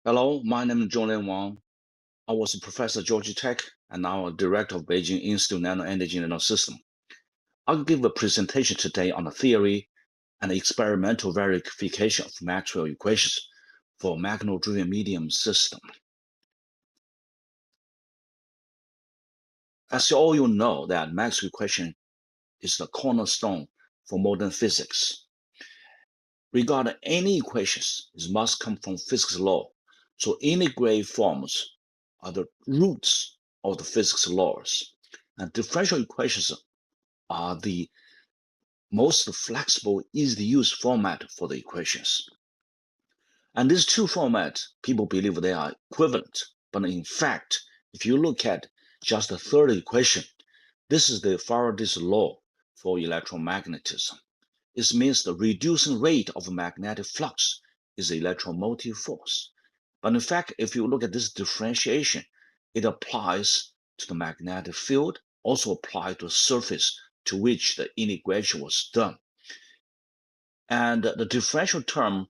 Hello, my name is Zhonglen Wang. I was a professor at Georgia Tech and now a director of Beijing Institute of Nano-Energy and Nanosystems. I'll give a presentation today on the theory and experimental verification of Maxwell equations for mechano-driven medium system. As all you know, that Maxwell equation is the cornerstone for modern physics. Regarding any equations, it must come from physics law. So integrate forms are the roots of the physics laws. And differential equations are the most flexible, easy to use format for the equations. And these two formats, people believe they are equivalent. But in fact, if you look at just the third equation, this is the Faraday's law for electromagnetism. It means the reducing rate of magnetic flux is the electromotive force. But in fact, if you look at this differentiation, it applies to the magnetic field, also applies to the surface to which the integration was done. And the differential term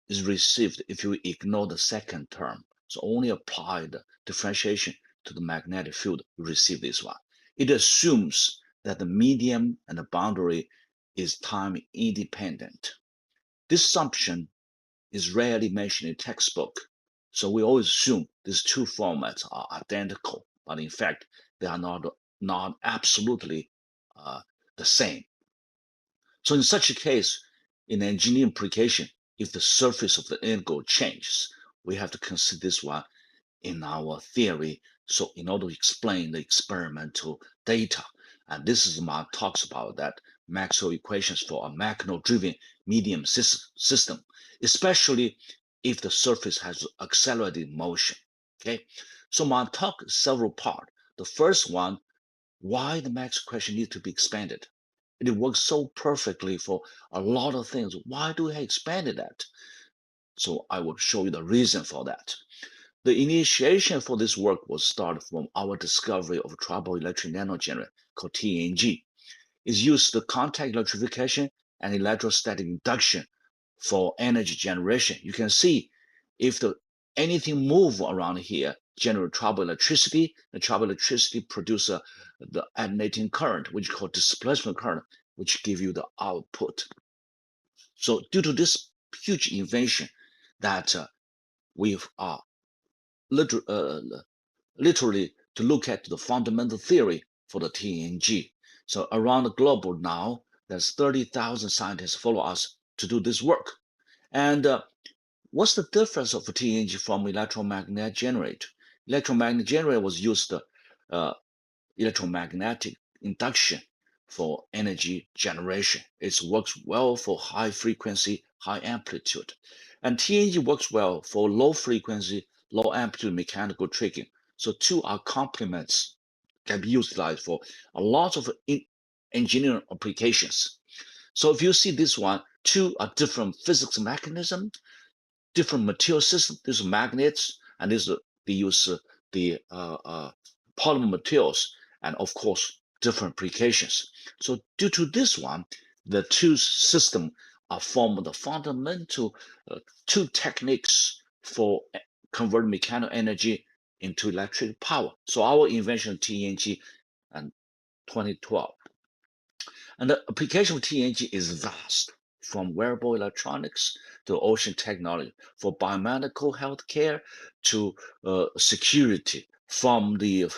is received if you ignore the second term. So only apply the differentiation to the magnetic field, you receive this one. It assumes that the medium and the boundary is time independent. This assumption is rarely mentioned in textbook. So we always assume these two formats are identical, but in fact, they are not absolutely the same. So in such a case, in engineering application, if the surface of the integral changes, we have to consider this one in our theory. So in order to explain the experimental data, and this is my talks about that Maxwell equations for a mechano-driven medium system, especially if the surface has accelerated motion. Okay, so my talk is several parts. The first one, why the Maxwell equation needs to be expanded. It works so perfectly for a lot of things. Why do I expand that? So I will show you the reason for that. The initiation for this work was started from our discovery of trouble electric nanogenerator called TNG. It's used the contact electrification and electrostatic induction for energy generation. You can see if anything move around here, generate trouble electricity. The trouble electricity produces the alternating current, which is called displacement current, which give you the output. So due to this huge invention that we are literally to look at the fundamental theory for the TNG. So around the globe now, there's 30,000 scientists follow us to do this work. And what's the difference of TNG from electromagnetic generator? Electromagnetic generator was used electromagnetic induction for energy generation. It works well for high frequency, high amplitude. And TNG works well for low frequency, low amplitude mechanical triggering. So two are complements, can be utilized for a lot of engineering applications. So if you see this one, two are different physics mechanism, different material system. These are magnets, and they use the polymer materials, and of course, different applications. So due to this one, the two systems are formed the fundamental two techniques for converting mechanical energy into electric power. So our invention TNG in 2012. And the application of TNG is vast, from wearable electronics to ocean technology, for biomedical healthcare to security, from the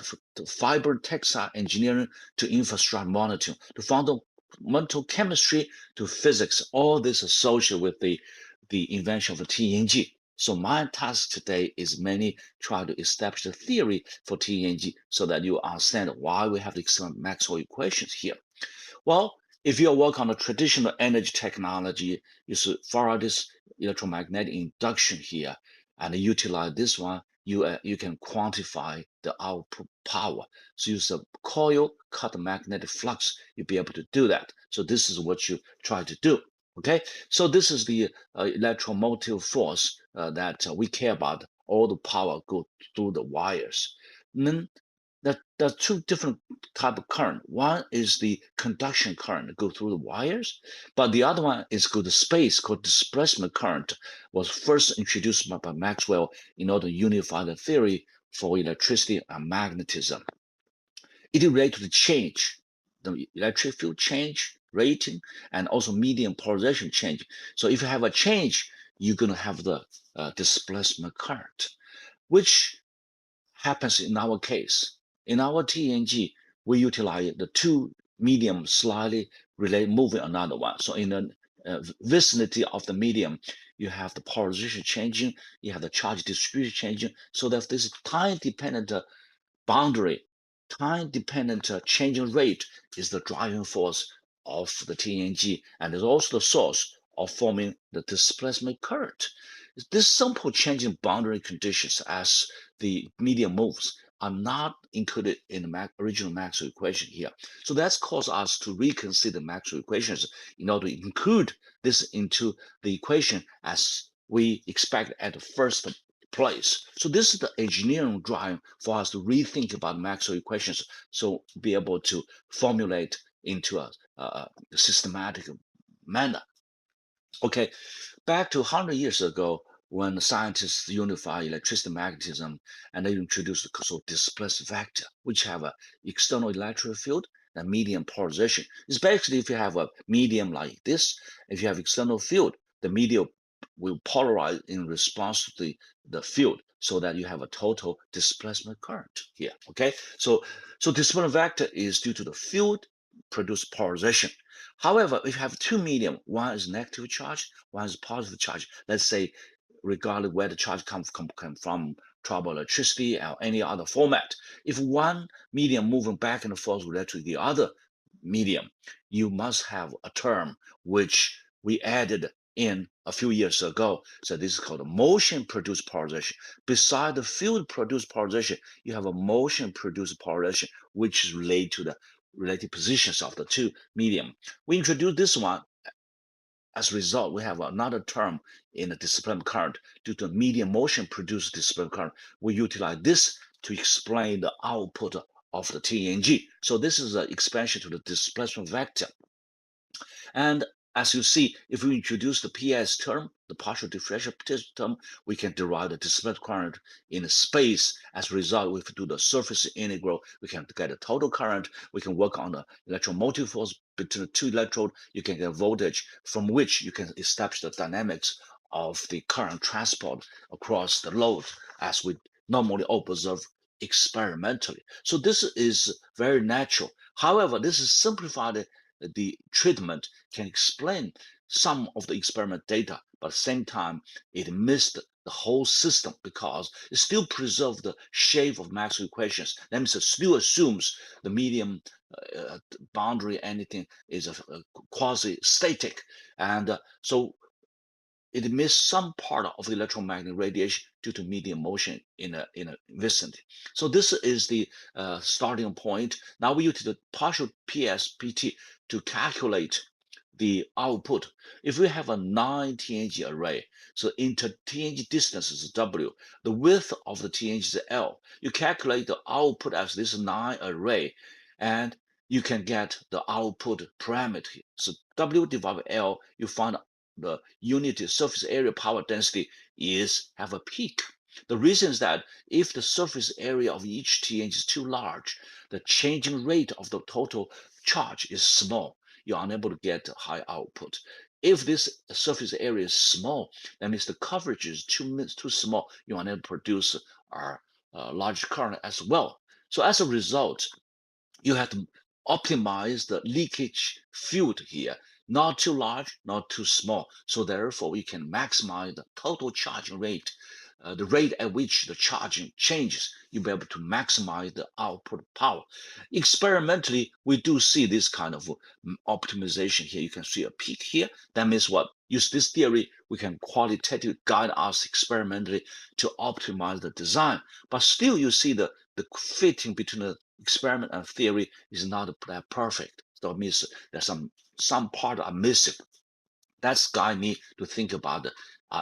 fiber textile engineering to infrastructure monitoring, to fundamental chemistry to physics, all this associated with the invention of the TNG. So my task today is mainly try to establish the theory for TNG so that you understand why we have the Maxwell equations here. Well, if you work on a traditional energy technology, use Faraday's electromagnetic induction here, and utilize this one, you can quantify the output power. So use a coil, cut the magnetic flux, you'll be able to do that. So this is what you try to do. Okay, so this is the electromotive force that we care about. All the power go through the wires. And then there are two different type of current. One is the conduction current that go through the wires, but the other one is called the space, called displacement current, was first introduced by Maxwell in order to unify the theory for electricity and magnetism. It relates to the change, the electric field change, rating, and also medium polarization change. So if you have a change, you're going to have the displacement current, which happens in our case. In our TNG, we utilize the two medium slightly relate moving another one. So in the vicinity of the medium, you have the polarization changing, you have the charge distribution changing. So that this time-dependent boundary, time-dependent changing rate is the driving force of the TNG, and is also the source of forming the displacement current. This simple change in boundary conditions as the medium moves are not included in the original Maxwell equation here. So that's caused us to reconsider Maxwell equations in order to include this into the equation as we expect at the first place. So this is the engineering drive for us to rethink about Maxwell equations, so be able to formulate into a systematic manner. Okay, back to 100 years ago, when scientists unify electricity and magnetism, and they introduced the so displaced vector, which have an external electric field and medium polarization. It's basically if you have a medium like this, if you have external field, the medium will polarize in response to the field, so that you have a total displacement current here. Okay, so displacement vector is due to the field produce polarization. However, if you have two medium, one is negative charge, one is positive charge. Let's say, regardless where the charge come from, trouble electricity or any other format. If one medium moving back and forth related to the other medium, you must have a term which we added in a few years ago. So this is called a motion produced polarization. Beside the field produced polarization, you have a motion produced polarization, which is related to the relative positions of the two medium. We introduced this one. As a result, we have another term in the displacement current. Due to medium motion produced displacement current, we utilize this to explain the output of the TNG. So this is an expansion to the displacement vector. And as you see, if we introduce the PS term, the partial differential potential term, we can derive the displacement current in space. As a result, if we do the surface integral, we can get a total current. We can work on the electromotive force between the two electrodes. You can get voltage from which you can establish the dynamics of the current transport across the load as we normally observe experimentally. So this is very natural. However, this is simplified. The treatment can explain some of the experiment data, but at the same time, it missed the whole system because it still preserved the shape of Maxwell equations. That means it still assumes the medium boundary anything is a quasi-static. And so it missed some part of the electromagnetic radiation due to medium motion in a vicinity. So this is the starting point. Now we use the partial PSPT to calculate the output. If we have a 9 TNG array, so inter-TNG distance is W, the width of the TNG is L. You calculate the output as this 9 array, and you can get the output parameter. So W divided by L, you find the unit surface area power density is have a peak. The reason is that if the surface area of each TNG is too large, the changing rate of the total charge is small. You're unable to get high output. If this surface area is small, that means the coverage is too small. You're unable to produce a large current as well. So as a result, you have to optimize the leakage field here, not too large, not too small. So therefore, we can maximize the total charging rate, the rate at which the charging changes. You'll be able to maximize the output power. Experimentally, we do see this kind of optimization here. You can see a peak here. That means what? Use this theory, we can qualitatively guide us experimentally to optimize the design. But still, you see the fitting between the experiment and theory is not that perfect. So it means there's some part are missing. That's guide me to think about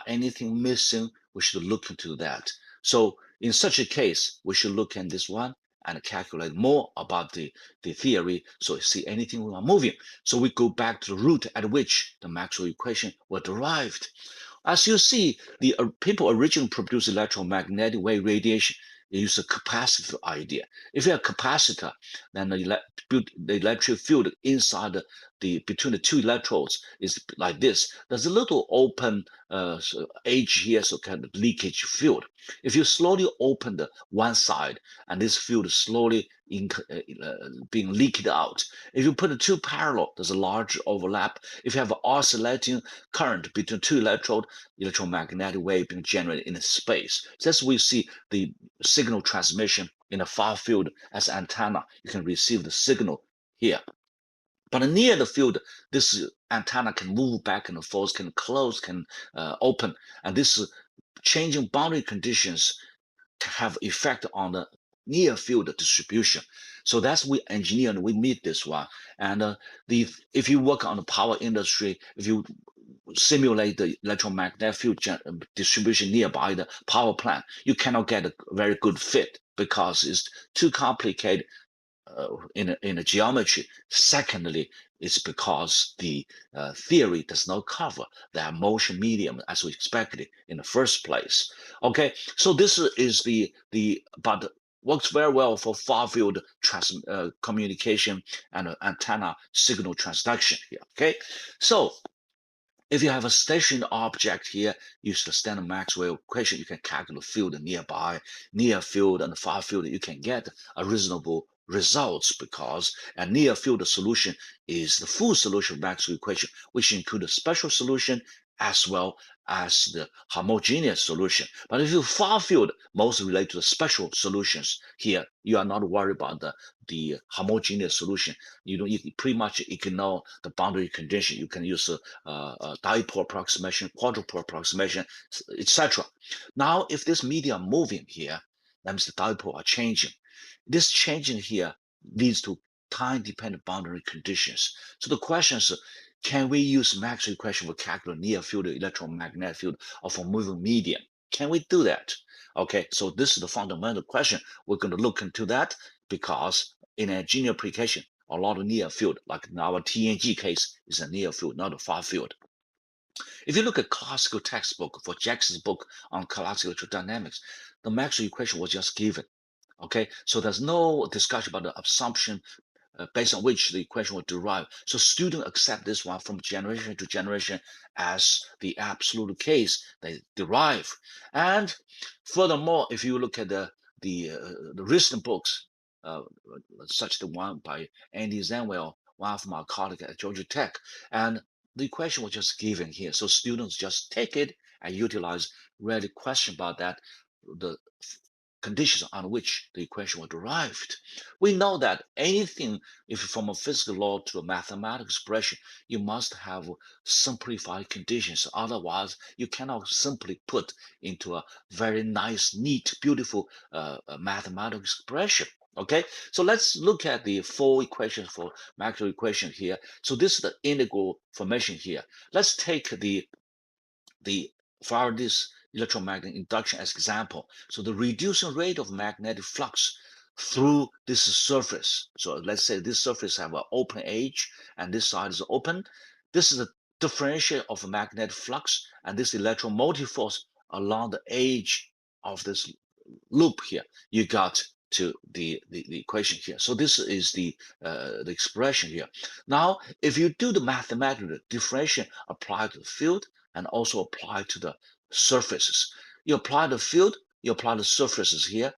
anything missing. We should look into that. So in such a case, we should look at this one and calculate more about the theory, so see anything moving. So we go back to the root at which the Maxwell equation were derived. As you see, the people originally produced electromagnetic wave radiation. They use a capacitor idea. If you have a capacitor, then the electric field inside between the two electrodes is like this. There's a little open edge here, so kind of leakage field. If you slowly open the one side, and this field is slowly being leaked out. If you put the two parallel, there's a large overlap. If you have an oscillating current between two electrodes, electromagnetic wave being generated in space. That's we see the signal transmission in a far field as antenna. You can receive the signal here. But near the field, this antenna can move back and forth, can close, can open, and this changing boundary conditions can have effect on the near field distribution. So that's we engineer and we meet this one. And if you work on the power industry, if you simulate the electromagnetic field distribution nearby the power plant, you cannot get a very good fit because it's too complicated in a geometry. Secondly, it's because the theory does not cover that motion medium as we expected in the first place. Okay, so this is but works very well for far field communication and antenna signal transduction here. Okay, so if you have a stationary object here, use the standard Maxwell equation, you can calculate field nearby, near field and far field, you can get a reasonable results because a near field solution is the full solution of Maxwell equation, which includes a special solution as well as the homogeneous solution. But if you far field, mostly relate to the special solutions here, you are not worried about the homogeneous solution. You pretty much ignore the boundary condition. You can use dipole approximation, quadrupole approximation, etc. Now, if this medium moving here, that means the dipole are changing. This changing here leads to time-dependent boundary conditions. So the question is, can we use Maxwell equation for calculating near field electromagnetic field of a moving medium? Can we do that? Okay, so this is the fundamental question. We're going to look into that because in a engineering application, a lot of near field, like in our TNG case, is a near field, not a far field. If you look at classical textbook for Jackson's book on classical electrodynamics, the Maxwell equation was just given. Okay, so there's no discussion about the assumption based on which the equation will derive. So students accept this one from generation to generation as the absolute case they derive. And furthermore, if you look at the recent books, such the one by Andy Zanwell, one of my colleagues at Georgia Tech, and the equation was just given here. So students just take it and utilize, really question about that, the conditions on which the equation was derived. We know that anything, if from a physical law to a mathematical expression, you must have simplified conditions. Otherwise, you cannot simply put into a very nice, neat, beautiful mathematical expression. Okay, so let's look at the four equations for Maxwell equation here. So this is the integral formation here. Let's take the Faraday's electromagnetic induction as example. So the reducing rate of magnetic flux through this surface. So let's say this surface have an open edge and this side is open. This is the differential of magnetic flux and this electromotive force along the edge of this loop here. You got to the equation here. So this is the expression here. Now, if you do the mathematical differential applied to the field and also apply to the surfaces, you apply the field, you apply the surfaces here,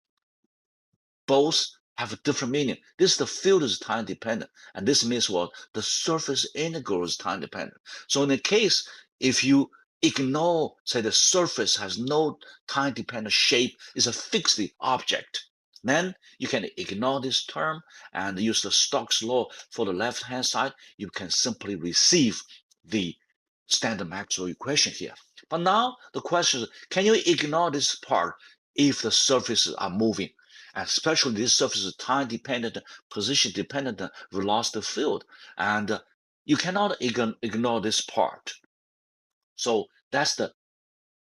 both have a different meaning. The field is time dependent, and this means what? The surface integral is time dependent. So in the case, if you ignore, say the surface has no time dependent shape, is a fixed object, then you can ignore this term and use the Stokes law for the left hand side. You can simply receive the standard Maxwell equation here. But now the question is, can you ignore this part if the surfaces are moving? And especially this surface is time dependent, position dependent, velocity field. And you cannot ignore this part. So that's the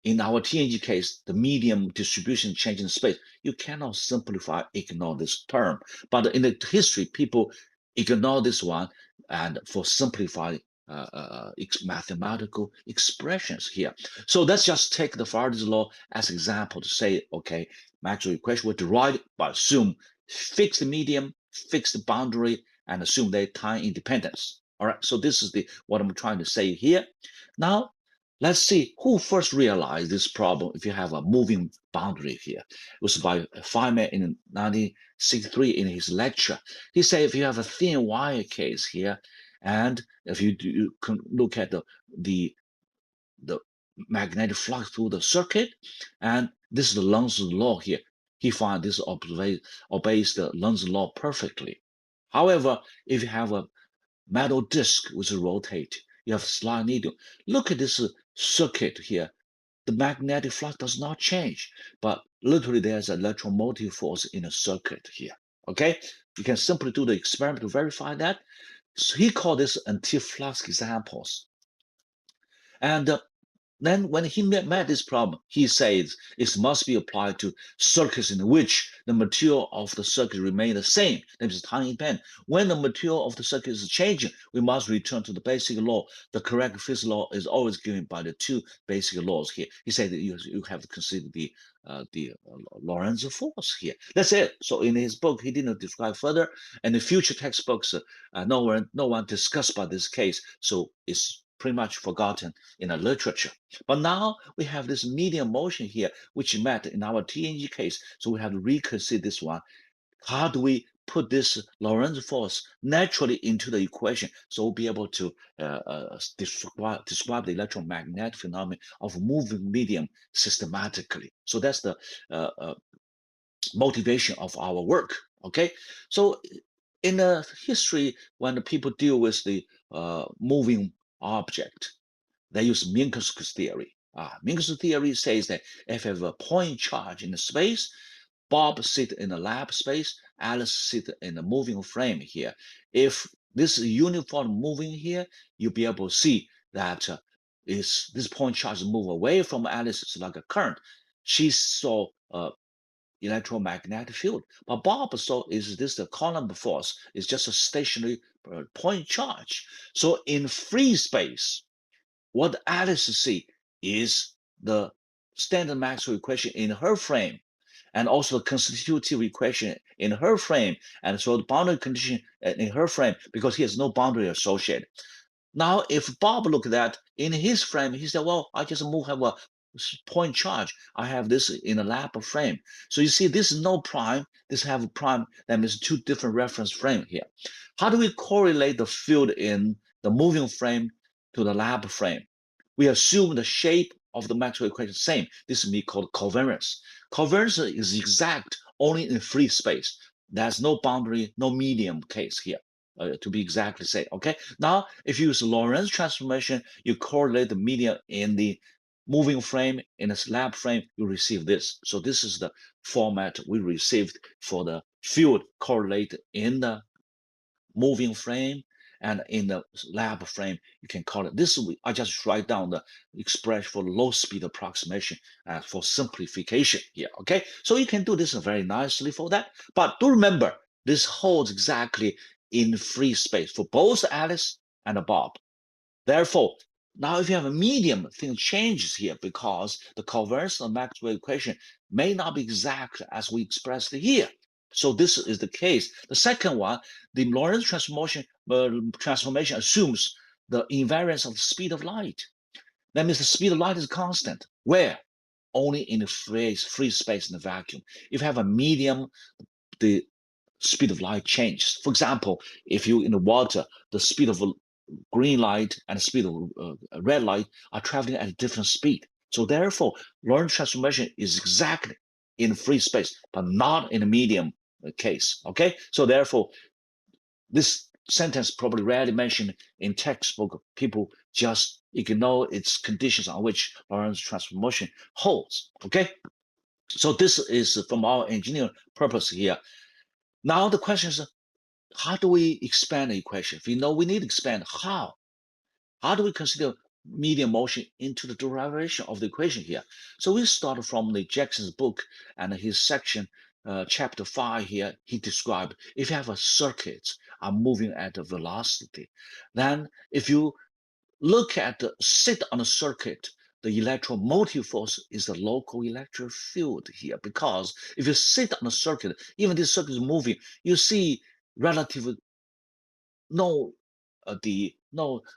in our TNG case, the medium distribution change in space, you cannot simplify, ignore this term. But in the history, people ignore this one and for simplified mathematical expressions here. So let's just take the Faraday's law as example to say, okay, Maxwell equation were derived by assume fixed medium, fixed boundary, and assume their time independence. All right, so this is what I'm trying to say here. Now, let's see who first realized this problem if you have a moving boundary here. It was by Feynman in 1963 in his lecture. He said if you have a thin wire case here, and if you can look at the magnetic flux through the circuit, and this is the Lorentz law here. He found this obeys the Lorentz law perfectly. However, if you have a metal disc which rotates, you have slide needle. Look at this circuit here. The magnetic flux does not change, but literally there's an electromotive force in the circuit here. Okay, you can simply do the experiment to verify that. So he called this anti-flux examples. And then when he met this problem, he says it must be applied to circuits in which the material of the circuit remain the same, that is time independent. When the material of the circuit is changing, we must return to the basic law. The correct physics law is always given by the two basic laws here. He said that you have to consider the Lorentz force here. That's it. So in his book, he didn't describe further, and the future textbooks, no one discussed about this case. So it's pretty much forgotten in the literature. But now we have this medium motion here, which met in our TNG case. So we have to reconsider this one. How do we put this Lorentz force naturally into the equation so we'll be able to describe the electromagnetic phenomenon of moving medium systematically? So that's the motivation of our work. Okay, so in the history, when the people deal with the moving object, they use Minkowski's theory. Minkowski's theory says that if you have a point charge in the space, Bob sit in the lab space, Alice sit in the moving frame here. If this is uniform moving here, you'll be able to see that this point charge move away from Alice. It's like a current. She saw electromagnetic field. But Bob saw is this the Coulomb force? It's just a stationary point charge. So in free space, what Alice see is the standard Maxwell equation in her frame, and also the constitutive equation in her frame, and so the boundary condition in her frame, because he has no boundary associated. Now, if Bob looked at that in his frame, he said, well, I just have a point charge. I have this in a lab frame. So you see, this is no prime. This have a prime. That means two different reference frame here. How do we correlate the field in the moving frame to the lab frame? We assume the shape of the Maxwell equation is same. This is called covariance. Covariance is exact only in free space. There's no boundary, no medium case here. To be exactly said. Okay. Now, if you use Lorentz transformation, you correlate the medium in the moving frame in a slab frame, you receive this. So this is the format we received for the field correlated in the moving frame and in the lab frame. You can call it this. I just write down the expression for low speed approximation for simplification here. Okay. So you can do this very nicely for that. But do remember, this holds exactly in free space for both Alice and Bob. Therefore, now if you have a medium, thing changes here because the covariance of the Maxwell equation may not be exact as we expressed here. So this is the case. The second one, the Lorentz transformation assumes the invariance of the speed of light. That means the speed of light is constant. Where? Only in the free space in the vacuum. If you have a medium, the speed of light changes. For example, if you're in the water, the speed of green light and the speed of red light are traveling at a different speed. So therefore, Lorentz transformation is exactly in free space, but not in a medium case. Okay, so therefore, this sentence probably rarely mentioned in textbook. People just ignore its conditions on which Lorentz transformation holds. Okay, so this is from our engineering purpose here. Now the question is, how do we expand the equation? If we know we need to expand, how? How do we consider medium motion into the derivation of the equation here. So we start from the Jackson's book and his section, chapter 5 here. He described if you have a circuit moving at a velocity, then if you look at the sit on a circuit, the electromotive force is the local electric field here, because if you sit on a circuit, even this circuit is moving, you see relative no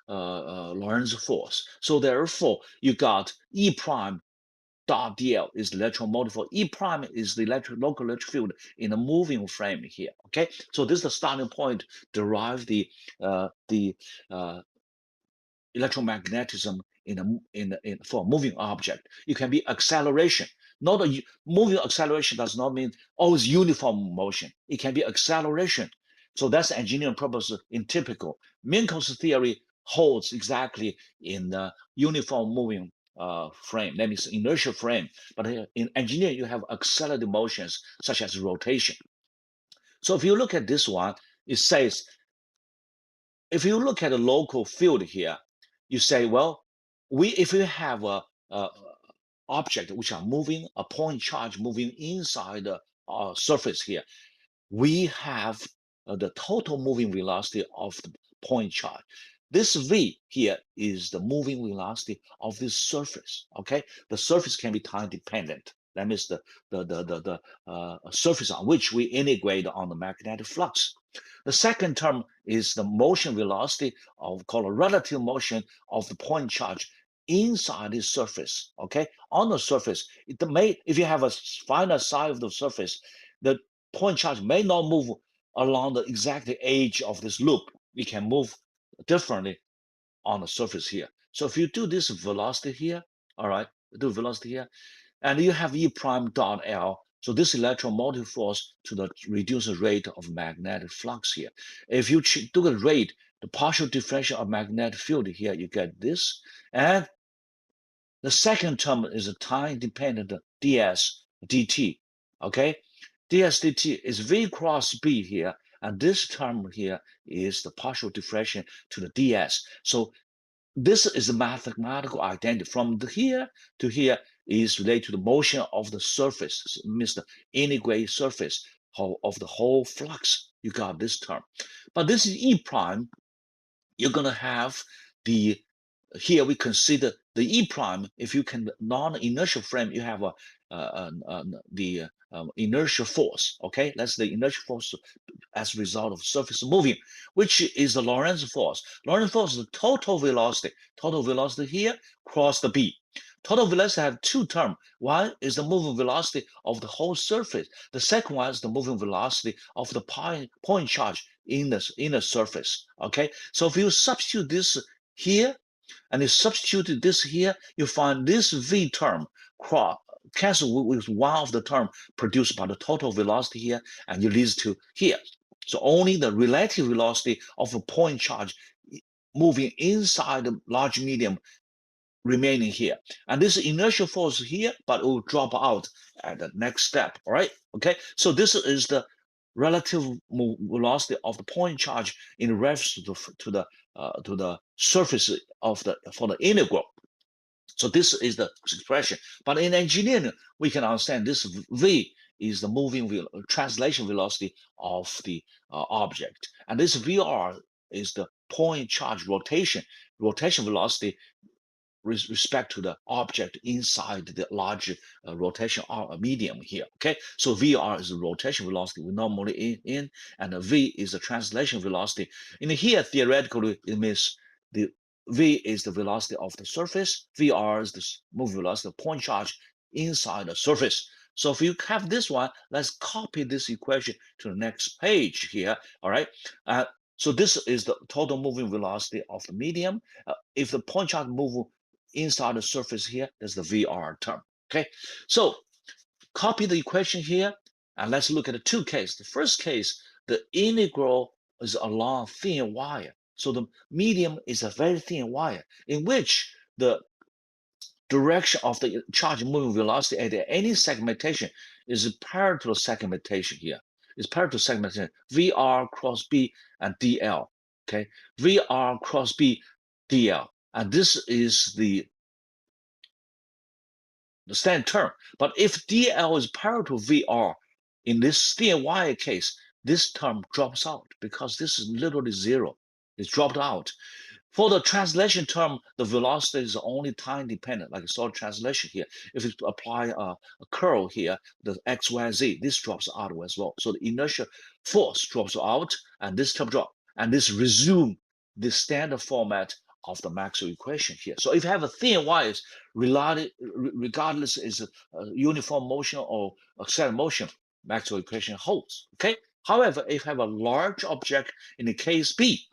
Lorentz force. So therefore, you got E prime dot dl is the electromotive force. E prime is the local electric field in a moving frame here. Okay, so this is the starting point. Derive the electromagnetism for a moving object. It can be acceleration. Not a moving acceleration does not mean always uniform motion. It can be acceleration. So that's engineering purpose in typical. Minko's theory holds exactly in the uniform moving frame, that means inertial frame. But in engineering, you have accelerated motions such as rotation. So if you look at this one, it says, if you look at the local field here, you say, well, if we have a object which are moving, a point charge moving inside the surface here, we have the total moving velocity of the point charge. This v here is the moving velocity of this surface. Okay, the surface can be time dependent. That means the surface on which we integrate on the magnetic flux. The second term is the motion velocity of called relative motion of the point charge inside the surface. Okay, on the surface, it may, if you have a finite side of the surface, the point charge may not move along the exact edge of this loop. It can move differently on the surface here. So if you do this velocity here, all right, do velocity here, and you have E prime dot L, so this electromotive force to the reduced rate of magnetic flux here. If you do the rate, the partial differential of magnetic field here, you get this. And the second term is a time-dependent ds dt, okay? ds dt is v cross b here, and this term here is the partial differential to the ds. So this is a mathematical identity. From here to here is related to the motion of the surface, means the integrated surface of the whole flux. You got this term. But this is E prime. You're going to have the, here we consider the E prime. If you can non-inertial frame, you have the inertial force. Okay, that's the inertial force as a result of surface moving, which is the Lorentz force. Lorentz force is the total velocity. Total velocity here cross the B. Total velocity have two terms. One is the moving velocity of the whole surface. The second one is the moving velocity of the point charge in the surface. Okay, so if you substitute this here and you substitute this here, you find this V term cancel with one of the term produced by the total velocity here, and you lead to here. So only the relative velocity of a point charge moving inside the large medium remaining here. And this inertial force here, but it will drop out at the next step, all right? Okay, so this is the relative velocity of the point charge in reference to the surface of for the integral. So this is the expression. But in engineering, we can understand this V is the moving translation velocity of the object. And this VR is the point charge rotation velocity with respect to the object inside the large rotation medium here. Okay, so VR is the rotation velocity we normally in, and the V is the translation velocity. In here, theoretically, it means the V is the velocity of the surface. VR is the moving velocity of point charge inside the surface. So if you have this one, let's copy this equation to the next page here. All right. So this is the total moving velocity of the medium. If the point charge move inside the surface here, there's the VR term. Okay, so copy the equation here, and let's look at the two cases. The first case, the integral is along thin wire. So the medium is a very thin wire in which the direction of the charge moving velocity at any segmentation is parallel to the segmentation here. It's parallel to segmentation VR cross B and DL. Okay, VR cross B, DL. And this is the standard term. But if dl is parallel to VR, in this spin wire case, this term drops out because this is literally zero. It's dropped out. For the translation term, the velocity is only time dependent, like solid translation here. If you apply a curl here, the x, y, z, this drops out as well. So the inertial force drops out, and this term drop, and this resume the standard format of the Maxwell equation here. So if you have a thin wires, regardless is a uniform motion or accelerated motion, Maxwell equation holds. Okay. However, if you have a large object in the case B,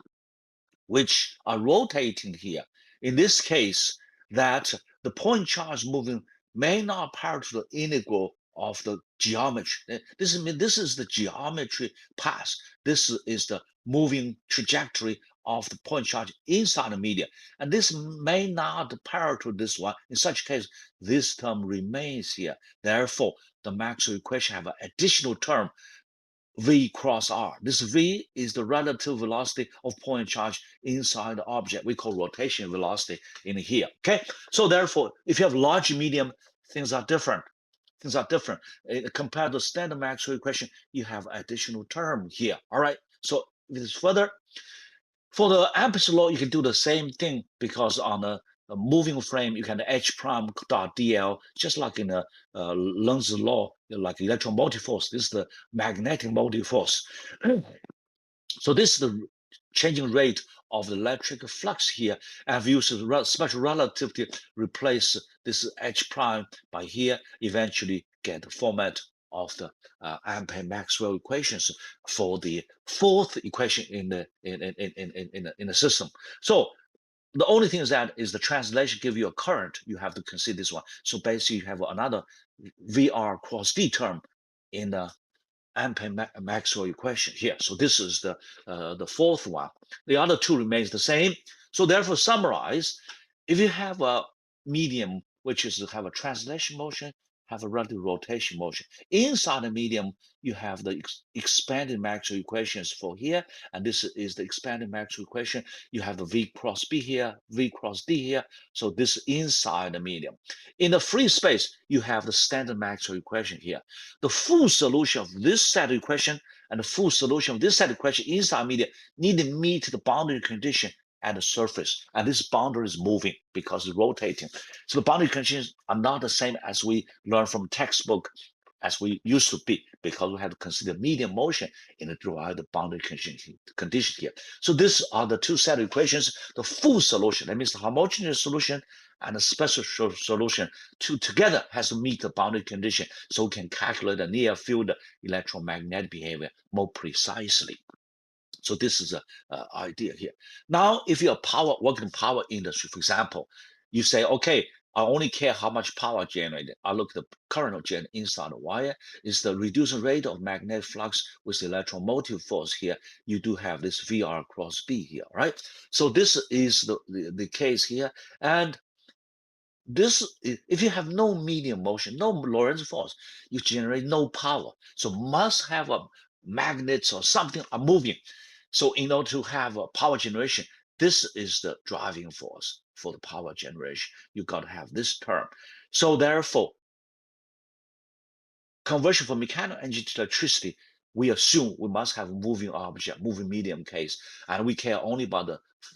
which are rotating here. In this case, that the point charge moving may not parallel to the integral of the geometry. This is the geometry path. This is the moving trajectory of the point charge inside the medium. And this may not parallel to this one. In such case, this term remains here. Therefore, the Maxwell equation have an additional term v cross r. This v is the relative velocity of point charge inside the object. We call rotation velocity in here. Okay, so therefore, if you have large medium, things are different. Things are different. Compared to standard Maxwell equation, you have additional term here. All right. So this is further. For the amplitude law, you can do the same thing because on a moving frame, you can h prime dot dl, just like in a Lorentz law, like electromotive force. This is the magnetic motive force. So this is the changing rate of the electric flux here. I've used special relativity replace this h prime by here, eventually get the format of the Ampere-Maxwell equations for the fourth equation in the system. So the only thing is that is the translation give you a current. You have to consider this one. So basically, you have another VR cross D term in the Ampere-Maxwell equation here. So this is the fourth one. The other two remains the same. So therefore, summarize, if you have a medium which is have a translation motion, have a relative rotation motion. Inside the medium, you have the expanded Maxwell equations for here, and this is the expanded Maxwell equation. You have the V cross B here, V cross D here. So this inside the medium. In the free space, you have the standard Maxwell equation here. The full solution of this set of equation and the full solution of this set of equation inside medium need to meet the boundary condition at the surface, and this boundary is moving because it's rotating. So the boundary conditions are not the same as we learned from textbook as we used to be, because we have to consider medium motion in the derive the boundary condition here. So these are the two set of equations, the full solution, that means the homogeneous solution and the special solution together has to meet the boundary condition, so we can calculate the near field electromagnetic behavior more precisely. So this is an idea here. Now, if you're working power industry, for example, you say, okay, I only care how much power generated. I look at the current generated inside the wire. Is the reducing rate of magnetic flux with electromotive force here. You do have this VR cross B here, right? So this is the case here. And this, if you have no medium motion, no Lorentz force, you generate no power. So must have a magnets or something are moving. So in order to have a power generation, this is the driving force for the power generation. You got to have this term. So therefore, conversion from mechanical energy to electricity, we assume we must have moving object, moving medium case, and we care only about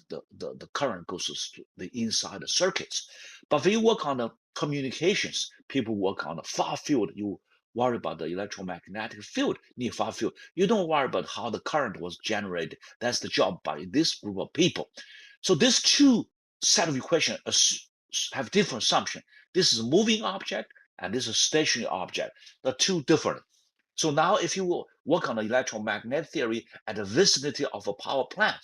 the current goes to the inside the circuits. But if you work on the communications, people work on the far field, you worry about the electromagnetic field, near far field. You don't worry about how the current was generated. That's the job by this group of people. So these two set of equations have different assumption. This is a moving object, and this is a stationary object. They're two different. So now if you will work on the electromagnetic theory at the vicinity of a power plant,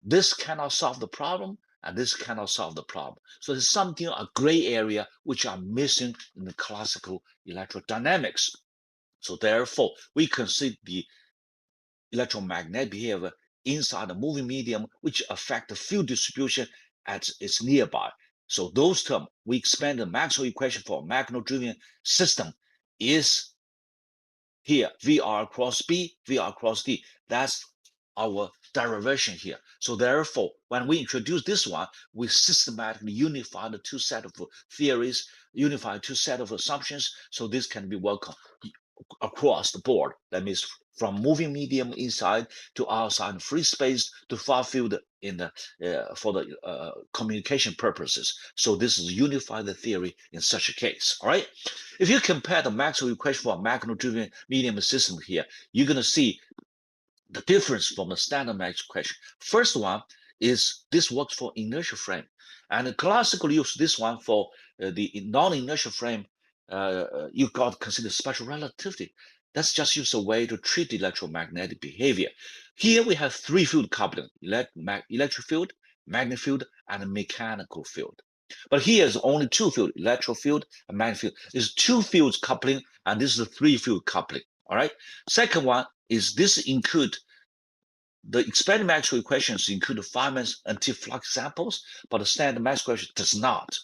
this cannot solve the problem, and this cannot solve the problem. So there's something, a gray area, which are missing in the classical electrodynamics. So therefore, we consider the electromagnetic behavior inside the moving medium, which affect the field distribution at its nearby. So those terms, we expand the Maxwell equation for a magneto-driven system is here, VR cross B, VR cross D. That's our derivation here. So therefore, when we introduce this one, we systematically unify the two set of theories, unify two set of assumptions. So this can be worked across the board. That means from moving medium inside to outside free space to far field in the for the communication purposes. So this is unify the theory in such a case. All right. If you compare the Maxwell equation for a mechano-driven medium system here, you're going to see the difference from the standard Maxwell equation. First one is this works for inertial frame, and classically use this one for the non-inertial frame. You got to consider special relativity. That's just use a way to treat electromagnetic behavior. Here we have three field coupling: electric field, magnetic field, and mechanical field. But here is only two field: electric field and magnetic field. There's two fields coupling, and this is a three field coupling. All right. Second one is this include the expanded Maxwell equations include Feynman's anti-flux samples, but the standard Maxwell equation does not.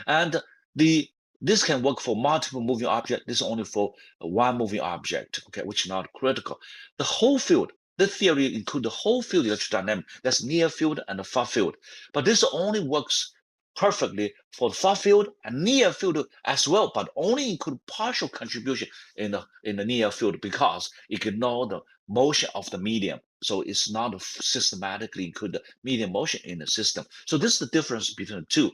And this can work for multiple moving objects. This is only for one moving object, okay, which is not critical. The whole field, the theory includes the whole field electrodynamics. That's near field and the far field. But this only works perfectly for the far field and near field as well, but only include partial contribution in the near field because it ignore the motion of the medium. So it's not systematically include the medium motion in the system. So this is the difference between the two.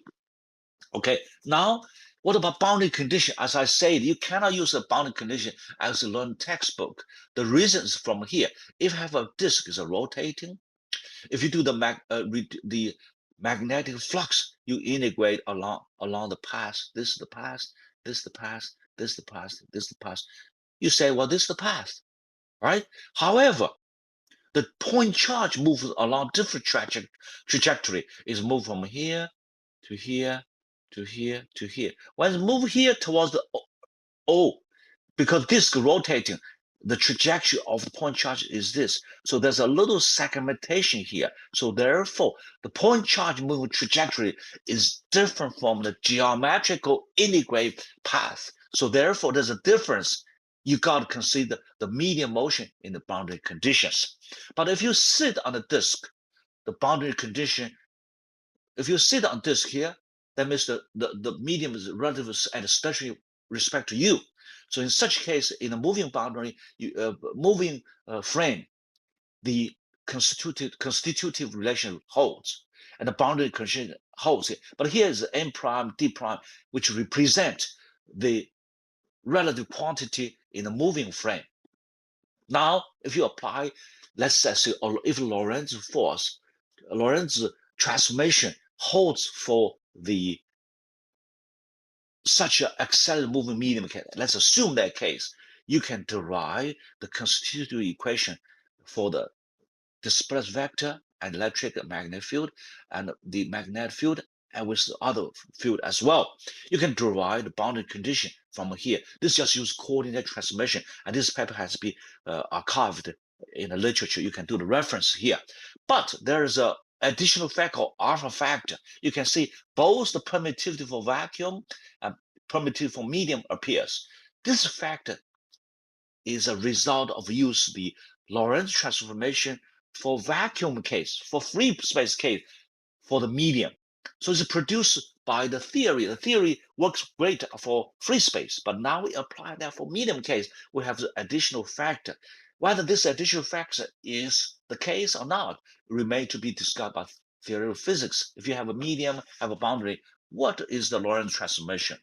Okay, now what about boundary condition? As I said, you cannot use a boundary condition as a learned textbook. The reason is from here. If you have a disk is rotating, if you do the magnetic flux, you integrate along the path. This is the path. This is the path. This is the path. This is the path. You say, well, this is the path, right? However, the point charge moves along different trajectory. Is moved from here to here to here to here. When it move here towards the O, because disk rotating, the trajectory of the point charge is this. So there's a little segmentation here. So therefore, the point charge movement trajectory is different from the geometrical integrate path. So therefore, there's a difference. You got to consider the medium motion in the boundary conditions. But if you sit on the disk, the boundary condition, if you sit on disk here, that means the medium is relative and stationary respect to you. So in such case, in a moving boundary, moving frame, the constitutive relation holds, and the boundary condition holds it. But here is n prime, d prime, which represent the relative quantity in the moving frame. Now, if you apply, let's say, if Lorentz force, Lorentz transformation holds for the such an accelerated moving medium case, let's assume that case, you can derive the constitutive equation for the displacement vector and electric magnetic field and the magnetic field and with the other field as well. You can derive the boundary condition from here. This just use coordinate transformation, and this paper has been archived in the literature. You can do the reference here. But there is a additional factor, alpha factor. You can see both the permittivity for vacuum and permittivity for medium appears. This factor is a result of use the Lorentz transformation for vacuum case, for free space case, for the medium. So it's produced by the theory. The theory works great for free space, but now we apply that for medium case, we have the additional factor. Whether this additional factor is the case or not remains to be discussed by theory of physics. If you have a medium, have a boundary, what is the Lorentz transformation?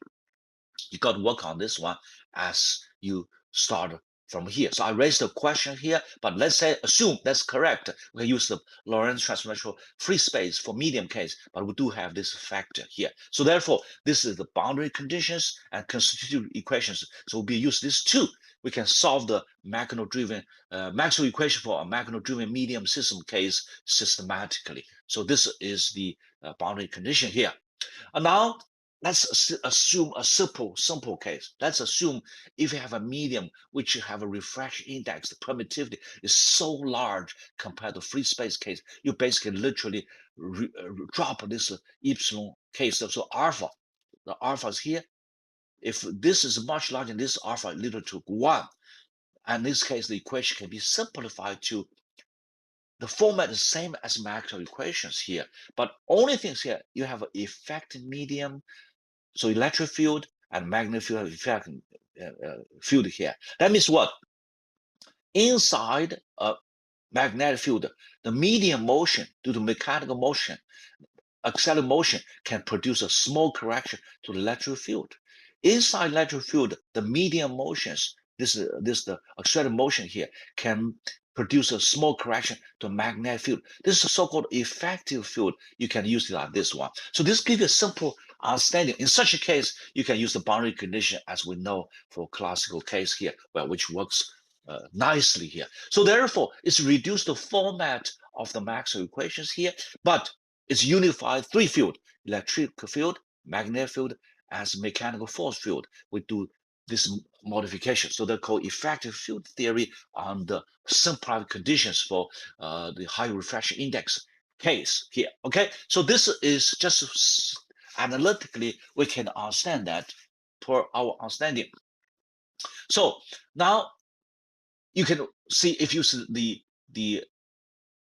You got to work on this one as you start from here. So I raised the question here, but let's say, assume that's correct. We can use the Lorentz transformation for free space for medium case, but we do have this factor here. So therefore, this is the boundary conditions and constitutive equations. So we use these two. We can solve the mechano-driven Maxwell equation for a mechano-driven medium system case systematically. So this is the boundary condition here. And now let's assume a simple case. Let's assume if you have a medium which you have a refraction index, the permittivity is so large compared to free space case, you basically literally drop this epsilon case. So alpha, the alpha is here. If this is much larger than this alpha is literally to 1, and in this case, the equation can be simplified to the format is same as Maxwell equations here, but only things here, you have an effective medium, so electric field and magnetic field have effective field here. That means what? Inside a magnetic field, the medium motion due to mechanical motion, accelerated motion can produce a small correction to the electric field. Inside electric field, the medium motions, the accelerated motion here, can produce a small correction to magnetic field. This is a so-called effective field. You can use it like this one. So this gives you a simple understanding. In such a case, you can use the boundary condition as we know for classical case here, well, which works nicely here. So therefore, it's reduced the format of the Maxwell equations here, but it's unified three field: electric field, magnetic field, as mechanical force field. We do this modification. So they're called effective field theory on the simplified conditions for the high refraction index case here. Okay, so this is just analytically we can understand that per our understanding. So now you can see if you see the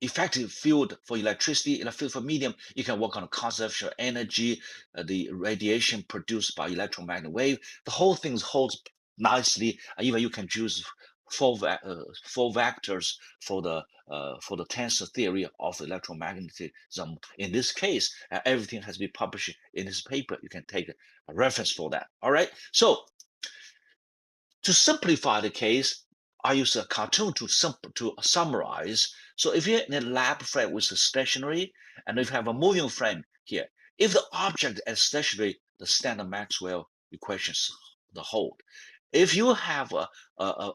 effective field for electricity, in a field for medium, you can work on conservation of energy, the radiation produced by electromagnetic wave. The whole thing holds nicely. Even you can choose four vectors for the tensor theory of electromagnetism. In this case, everything has been published in this paper. You can take a reference for that. All right. So to simplify the case, I use a cartoon to summarize. So if you're in a lab frame with a stationary, and if you have a moving frame here, if the object is stationary, the standard Maxwell equations the hold. If you have a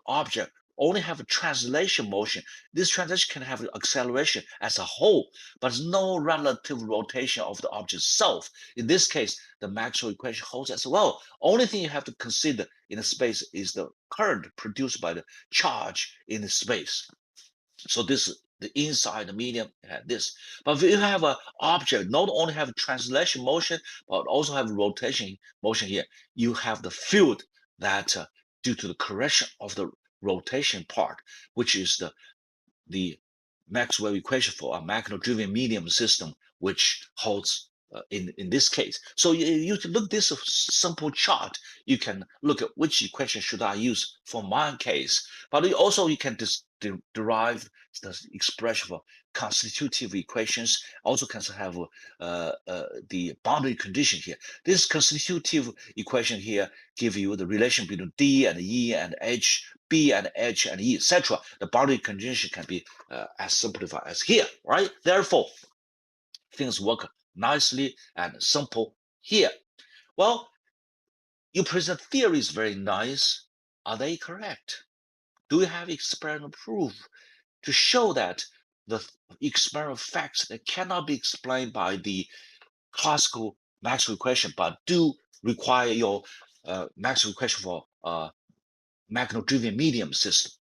object only have a translation motion, this translation can have acceleration as a whole, but no relative rotation of the object itself. In this case, the Maxwell equation holds as well. Only thing you have to consider in the space is the current produced by the charge in the space. So this the inside the medium had this. But if you have an object not only have translation motion but also have rotation motion here, you have the field that due to the correction of the rotation part, which is the Maxwell equation for a mechano-driven medium system, which holds in this case. So you can look this simple chart. You can look at which equation should I use for my case. But you can derive the expression for constitutive equations. Also can have the boundary condition here. This constitutive equation here give you the relation between D and E and H, B and H and E, etc. The boundary condition can be as simplified as here, right? Therefore, things work nicely and simple here. Well, you present theories very nice. Are they correct? Do you have experimental proof to show that the experimental facts that cannot be explained by the classical Maxwell equation, but do require your Maxwell equation for mechano-driven medium system?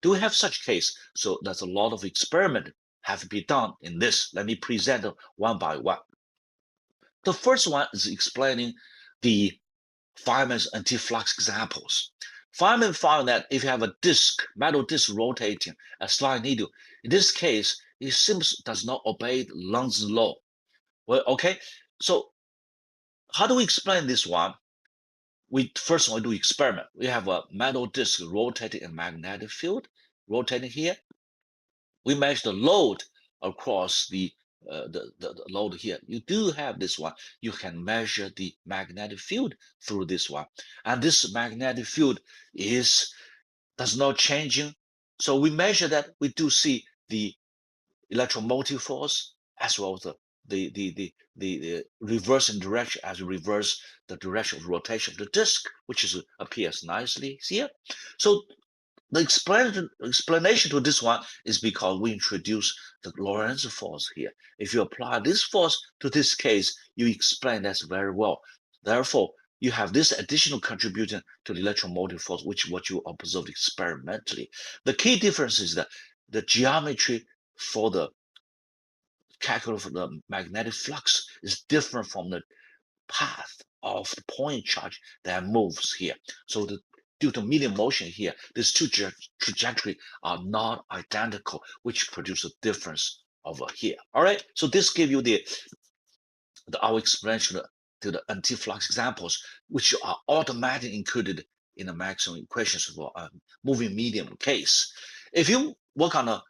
Do we have such case? So there's a lot of experiment have to be done in this. Let me present them one by one. The first one is explaining the Feynman's anti-flux examples. Feynman found that if you have a metal disc rotating a slide needle, in this case, it seems does not obey Lorentz law. Well, okay, so how do we explain this one? We first want to do experiment. We have a metal disc rotating in magnetic field, rotating here. We measure the load across the load here. You do have this one. You can measure the magnetic field through this one, and this magnetic field does not changing. So we measure that. We do see the electromotive force as well as the reversing direction as reverse the direction of rotation of the disk, which appears nicely here. So the explanation to this one is because we introduce the Lorentz force here. If you apply this force to this case, you explain that very well. Therefore, you have this additional contribution to the electromotive force, which what you observed experimentally. The key difference is that the geometry for the calculus for the magnetic flux is different from the path of the point charge that moves here. So the due to medium motion here, these two trajectories are not identical, which produce a difference over here. All right, so this gives you our explanation to the anti-flux examples, which are automatically included in the Maxwell equations for a moving medium case. If you work on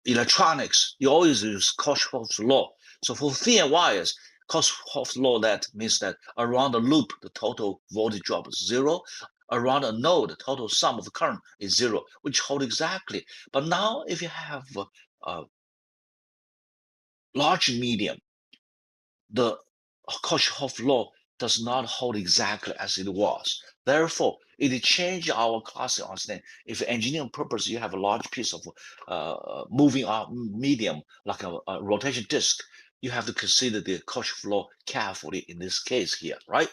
electronics, you always use Kirchhoff's law. So for thin wires, Kirchhoff's law, that means that around the loop, the total voltage drop is zero. Around a node, the total sum of the current is zero, which hold exactly. But now if you have a large medium, the Kirchhoff law does not hold exactly as it was. Therefore, it changed our classic understanding. If engineering purpose, you have a large piece of moving medium, like a rotation disk, you have to consider the Kirchhoff law carefully in this case here, right?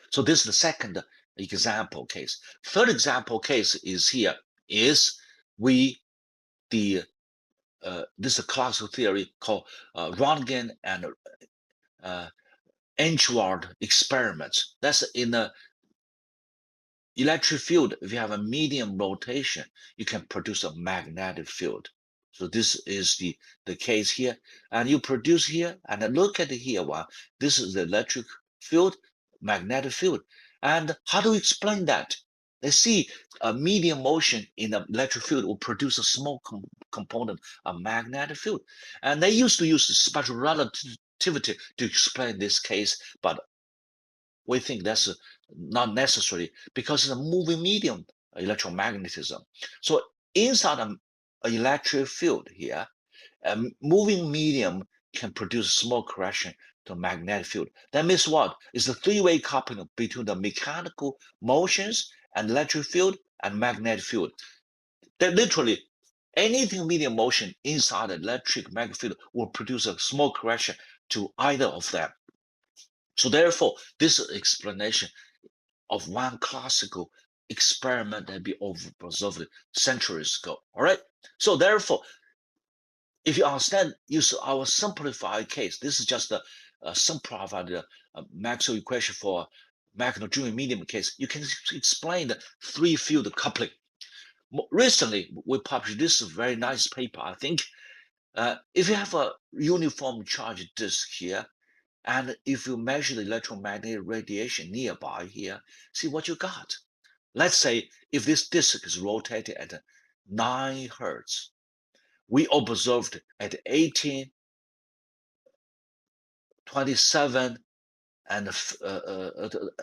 So this is the second example case. Third example case is here, is this is a classical theory called Röntgen and Edgeworth experiments. That's in the electric field. If you have a medium rotation, you can produce a magnetic field. So this is the case here, and you produce here, and look at here one. This is the electric field, magnetic field. And how do we explain that? They see a medium motion in the electric field will produce a small component, a magnetic field. And they used to use special relativity to explain this case, but we think that's not necessary because it's a moving medium, electromagnetism. So inside an electric field here, a moving medium can produce small correction to magnetic field. That means what? It's a three-way coupling between the mechanical motions and electric field and magnetic field. That literally anything medium motion inside the electric magnetic field will produce a small correction to either of them. So therefore, this explanation of one classical experiment that be observed centuries ago. All right. So therefore, if you understand, use our simplified case. This is just a simplified Maxwell equation for mechano medium case. You can explain the three-field coupling. Recently, we published this very nice paper. I think if you have a uniform charge disk here, and if you measure the electromagnetic radiation nearby here, see what you got. Let's say if this disk is rotated at 9 Hertz, we observed at 18, 27, and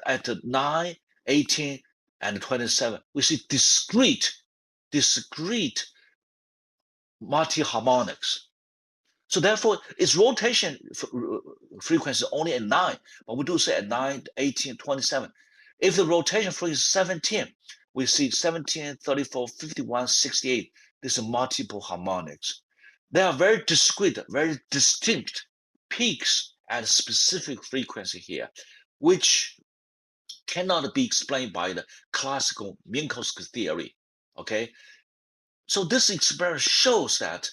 at 9, 18, and 27, we see discrete multi-harmonics. So therefore, its rotation frequency is only at 9, but we do say at 9, 18, 27. If the rotation frequency is 17, we see 17, 34, 51, 68. These are multiple harmonics. They are very discrete, very distinct peaks at a specific frequency here, which cannot be explained by the classical Minkowski theory. Okay, so this experiment shows that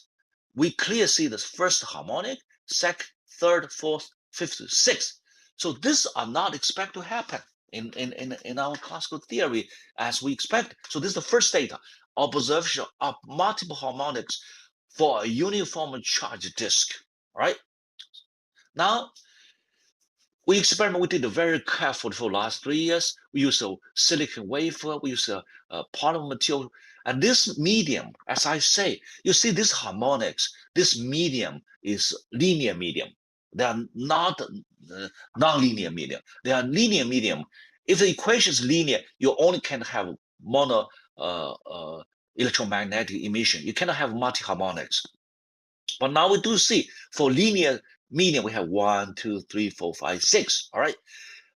we clearly see the first harmonic, second, third, fourth, fifth, sixth. So these are not expected to happen in our classical theory as we expect. So this is the first data, observation of multiple harmonics for a uniform charge disk. All right. Now, we did very carefully for the last 3 years. We use a silicon wafer, we use a polymer material. And this medium, as I say, you see this harmonics, this medium is linear medium. They are not non-linear medium. They are linear medium. If the equation is linear, you only can have mono electromagnetic emission. You cannot have multi-harmonics. But now we do see for linear medium, we have 1, 2, 3, 4, 5, 6. All right.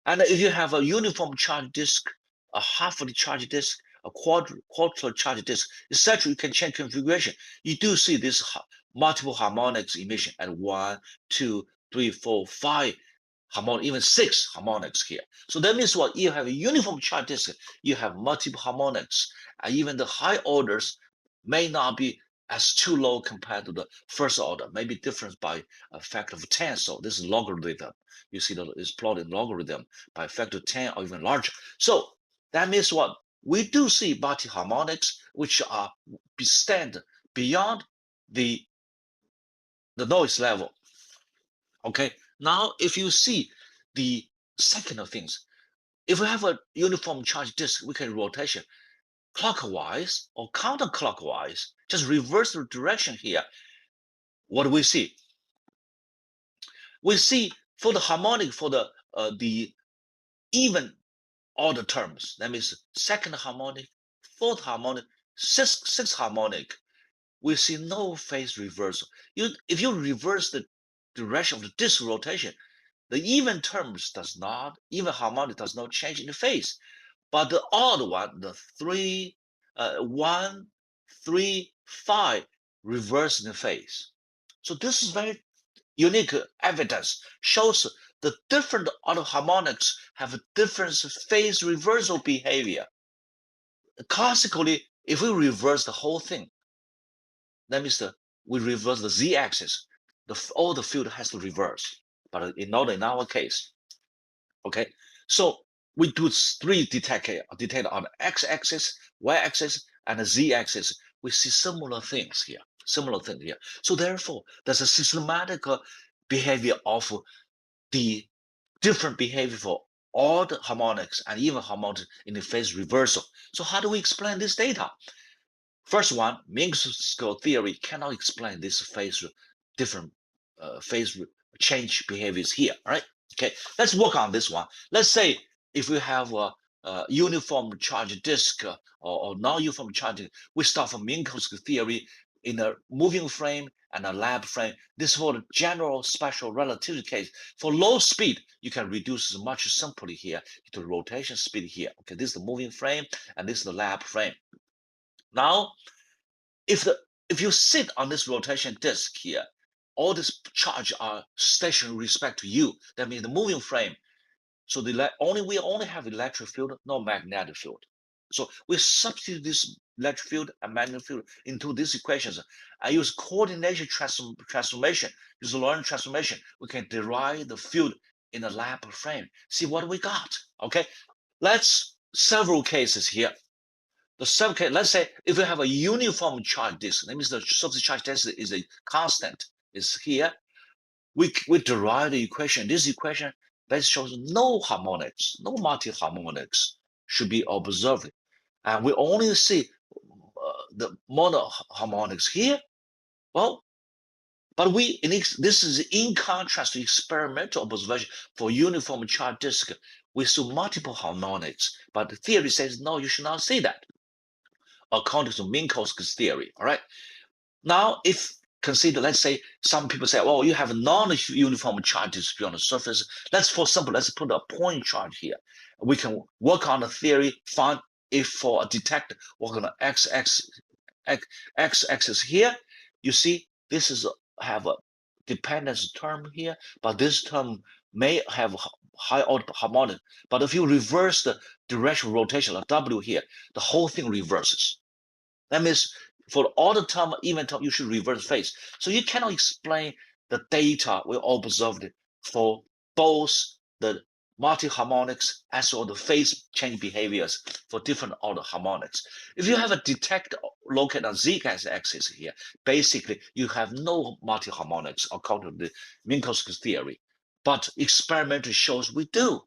And if you have a uniform charge disk, a half-the charge disk, a quarter charge disk, etc., you can change configuration. You do see this multiple harmonics emission at 1, 2, 3, 4, 5 harmonic, even 6 harmonics here. So that means what? You have a uniform charge disk, you have multiple harmonics, and even the high orders may not be as too low compared to the first order, maybe difference by a factor of 10. So this is logarithm. You see that it's plotted logarithm by a factor of 10 or even larger. So That means what? We do see multi-harmonics which are stand beyond the noise level. Okay, now if you see the second of things, if we have a uniform charge disk, we can rotation clockwise or counterclockwise, just reverse the direction here. What do we see? We see for the harmonic, for the even order terms, that means second harmonic, fourth harmonic, sixth harmonic, we see no phase reversal. If you reverse the direction of the disk rotation, the even terms even harmonic does not change in the phase. But the odd one, the 3, 1, 3, 5, reverse in the phase. So this is very unique evidence, shows the different order harmonics have a different phase reversal behavior. Classically, if we reverse the whole thing, that means we reverse the z-axis, all the field has to reverse, but not in our case. Okay, so we do 3 detect on the x-axis, y-axis, and the z-axis. We see similar things here. So therefore, there's a systematic behavior of the different behavior for all the harmonics and even harmonics in the phase reversal. So how do we explain this data? First one, Maxwell theory cannot explain this different phase change behaviors here. All right. Okay. Let's work on this one. Let's say if we have a uniform charge disk or non-uniform charge, we start from Minkowski theory in a moving frame and a lab frame. This is for the general special relativity case. For low speed, you can reduce much simply here to rotation speed here. Okay, this is the moving frame and this is the lab frame. Now, if you sit on this rotation disk here, all this charge are stationary with respect to you. That means the moving frame. So we only have electric field, no magnetic field. So we substitute this electric field and magnetic field into these equations. I use coordination transformation, use Lorentz transformation. We can derive the field in the lab frame. See what we got. Okay, let's several cases here. The subcase, let's say if we have a uniform charge disk, that means the surface charge density is a constant, is here. We derive the equation. This equation that shows no harmonics, no multi-harmonics should be observed. And we only see the monoharmonics here. Well, but this is in contrast to experimental observation for uniform charge disk. We saw multiple harmonics, but the theory says no, you should not see that, according to Minkowski's theory. All right. Now, if consider, let's say some people say, well, you have a non-uniform charge distribution on the surface. Let's put a point charge here. We can work on the theory, find if for a detector, work on the x-axis here. You see, this is have a dependence term here, but this term may have high order harmonic. But if you reverse the direction of rotation of W here, the whole thing reverses. That means for all the term, even term, you should reverse phase. So you cannot explain the data we observed for both the multi-harmonics as well the phase change behaviors for different order harmonics. If you have a detector located on z-axis here, basically you have no multi-harmonics according to the Minkowski theory, but experimental shows we do.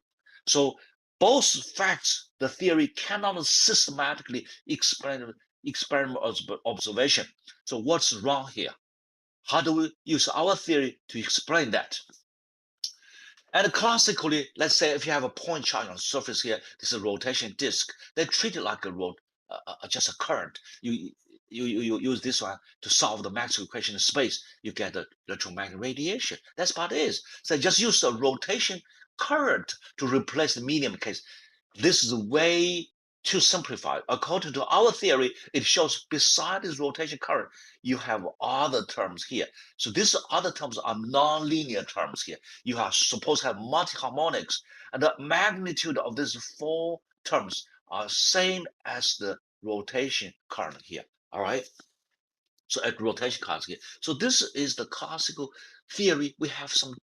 So both facts, the theory cannot systematically explain experimental observation. So what's wrong here? How do we use our theory to explain that? And classically, let's say if you have a point charge on the surface here, this is a rotation disk. They treat it like just a current. You use this one to solve the Maxwell equation in space. You get the electromagnetic radiation. That's what it is. So just use the rotation current to replace the medium case. This is way too simplified. According to our theory, it shows beside this rotation current, you have other terms here. So these other terms are nonlinear terms here. You are supposed to have multi-harmonics, and the magnitude of these 4 terms are same as the rotation current here. All right. So at rotation current here. So this is the classical theory, we have some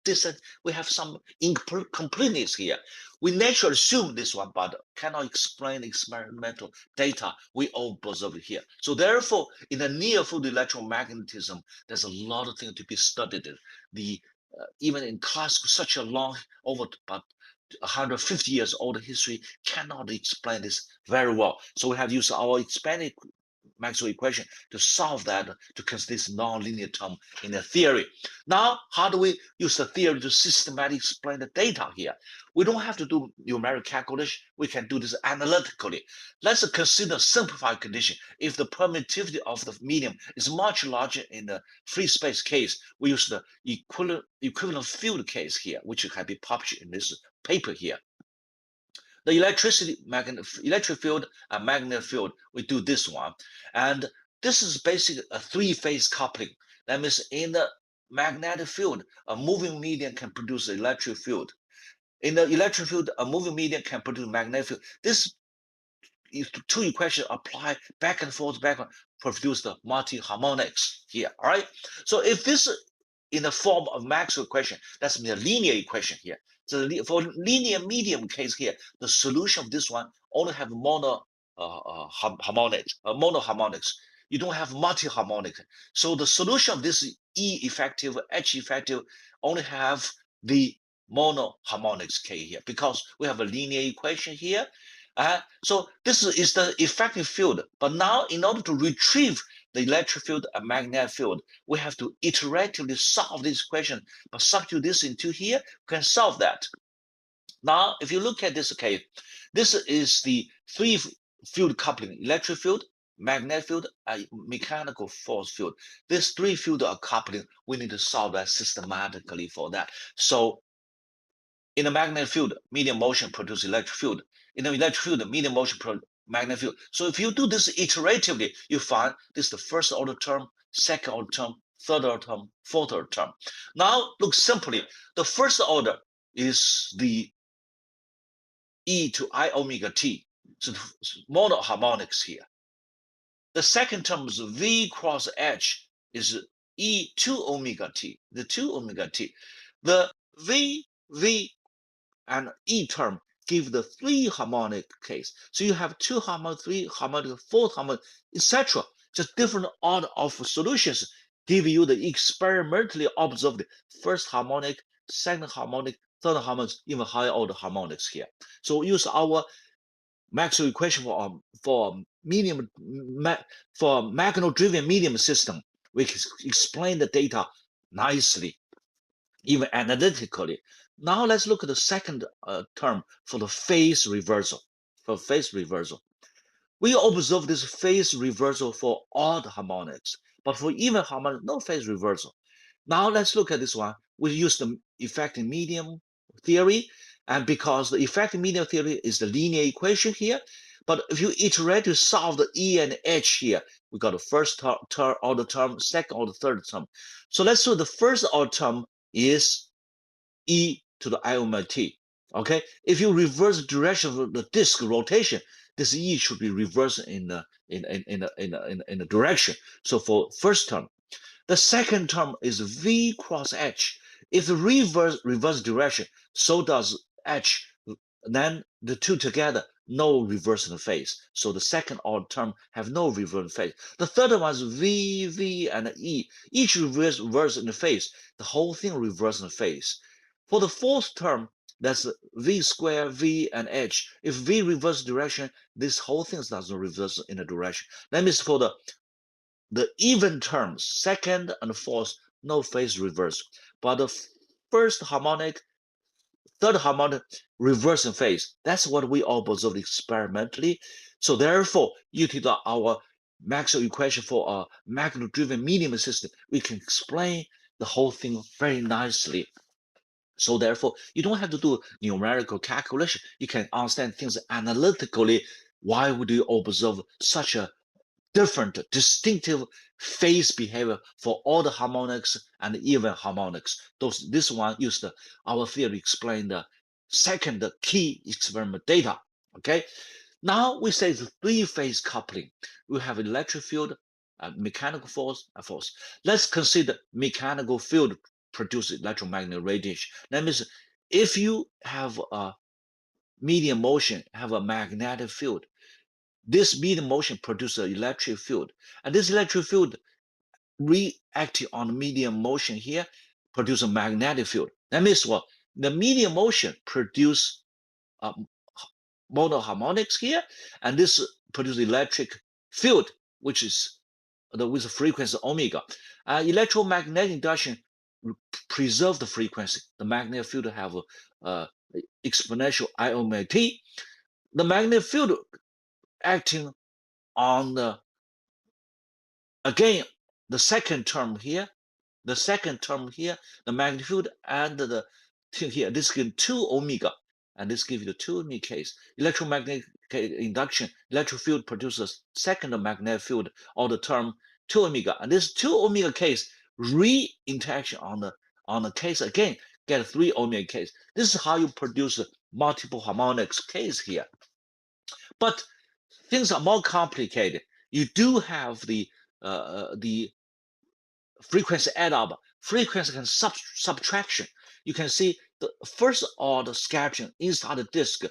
incompleteness here. We naturally assume this one, but cannot explain the experimental data we all observe here. So therefore, in the near field electromagnetism, there's a lot of things to be studied. Even in classical, such a long, over about 150 years old history cannot explain this very well. So we have used our expanded Maxwell equation to solve that, to consider this nonlinear term in the theory. Now, how do we use the theory to systematically explain the data here? We don't have to do numeric calculation. We can do this analytically. Let's consider simplified condition. If the permittivity of the medium is much larger in the free space case, we use the equivalent field case here, which can be published in this paper here. The electric field and magnetic field, we do this one. And this is basically a three-phase coupling. That means in the magnetic field, a moving medium can produce an electric field. In the electric field, a moving medium can produce magnetic field. This two equations apply back and forth, produce the multi-harmonics here, all right? So if this in the form of Maxwell equation, that's the linear equation here. So for linear medium case here, the solution of this one only have monoharmonics. You don't have multi-harmonic. So the solution of this E effective, H effective only have the monoharmonics K here, because we have a linear equation here. So this is the effective field. But now, in order to retrieve the electric field and magnetic field, we have to iteratively solve this equation. But substitute this into here, we can solve that. Now, if you look at this case, this is the three field coupling: electric field, magnetic field, and mechanical force field. These three fields are coupling. We need to solve that systematically for that. So in the magnetic field, medium motion produces electric field. In the electric field, the medium motion produces magnetic field. So if you do this iteratively, you find this is the first order term, second order term, third order term, fourth order term. Now look simply, the first order is the e to I omega t, so monoharmonics here. The second term is v cross h is e 2 omega t, the 2 omega t. The v and e term give the three harmonic case. So you have two harmonic, three harmonic, fourth harmonic, etc. Just different order of solutions give you the experimentally observed first harmonic, second harmonic, third harmonic, even higher order harmonics here. So use our Maxwell equation for magneto-driven medium system. We can explain the data nicely, even analytically. Now let's look at the second term for the phase reversal. We observe this phase reversal for odd harmonics, but for even harmonics, no phase reversal. Now let's look at this one. We use the effective medium theory, and because the effective medium theory is the linear equation here, but if you iterate to solve the E and H here, we got the first order term, second order, third term. So let's do the first order term is E to the I omega t. Okay, if you reverse the direction of the disk rotation, this E should be reversed in the direction. So for first term, the second term is V cross H. If the reverse direction, so does H. Then the two together, no reverse in the phase. So the second order term have no reverse phase. The third one is V, and E. Each reverse in the phase. The whole thing reverse in the phase. For the fourth term, that's V square, V, and H. If V reverse direction, this whole thing doesn't reverse in the direction. That means for the even terms, second and fourth, no phase reverse. But the first harmonic, third harmonic reverse in phase. That's what we all observed experimentally. So therefore, using our Maxwell equation for a magneto-driven medium system, we can explain the whole thing very nicely. So therefore, you don't have to do numerical calculation. You can understand things analytically. Why would you observe such a different, distinctive phase behavior for all the harmonics and even harmonics? This one used our theory explain the second key experiment data. Okay, now we say the three-phase coupling. We have electric field, mechanical force, and force. Let's consider mechanical field produce electromagnetic radiation. That means if you have a medium motion, have a magnetic field, this medium motion produces an electric field. And this electric field reacting on the medium motion here produce a magnetic field. That means what? The medium motion produce monoharmonics here, and this produce electric field, which is with the frequency omega. Electromagnetic induction preserve the frequency. The magnetic field have exponential I omega t. The magnetic field acting on again the second term here, the magnetic field and the thing here. This gives 2 omega, and this gives you the 2 omega case. Electromagnetic induction, electric field produces second magnetic field, or the term 2 omega, and this 2 omega case re-interaction on the case again get 3 omega case. This is how you produce multiple harmonics case here. But things are more complicated. You do have the frequency add up, frequency can subtraction. You can see the first order scattering inside the disk,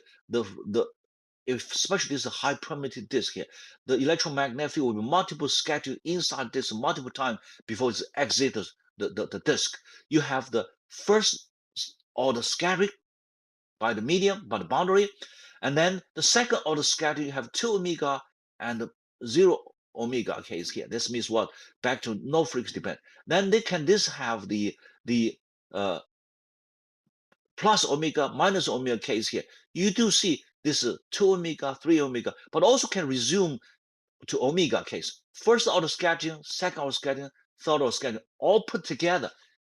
especially this is a high permitted disk here, the electromagnetic field will be multiple scattering inside this multiple times before it exits the disk. You have the first order scattering by the medium, by the boundary, and then the second order scattering, you have 2 omega and 0 omega case here. This means what? Back to no frequency dependent. Then this have the plus omega, minus omega case here. You do see this is 2 omega, 3 omega, but also can resume to omega case. First order scattering, second order scattering, third order scattering, all put together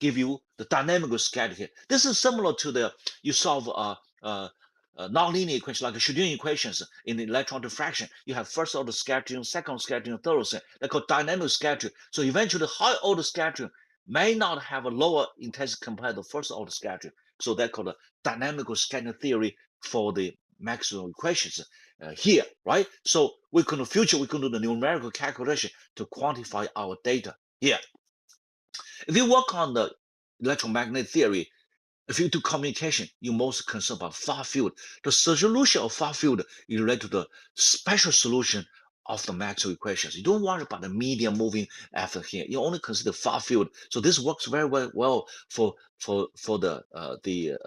give you the dynamical scattering here. This is similar to the you solve nonlinear equations like the Schrödinger equations in the electron diffraction. You have first order scattering, second order scattering, third order scattering. They're called dynamic scattering. So eventually, high order scattering may not have a lower intensity compared to first order scattering. So that's called a dynamical scattering theory for the Maxwell equations here, right? So we can in the future we can do the numerical calculation to quantify our data here. If you work on the electromagnetic theory, if you do communication, you're most concerned about far field. The solution of far field is related to the special solution of the Maxwell equations. You don't worry about the medium moving after here. You only consider far field. So this works very well for the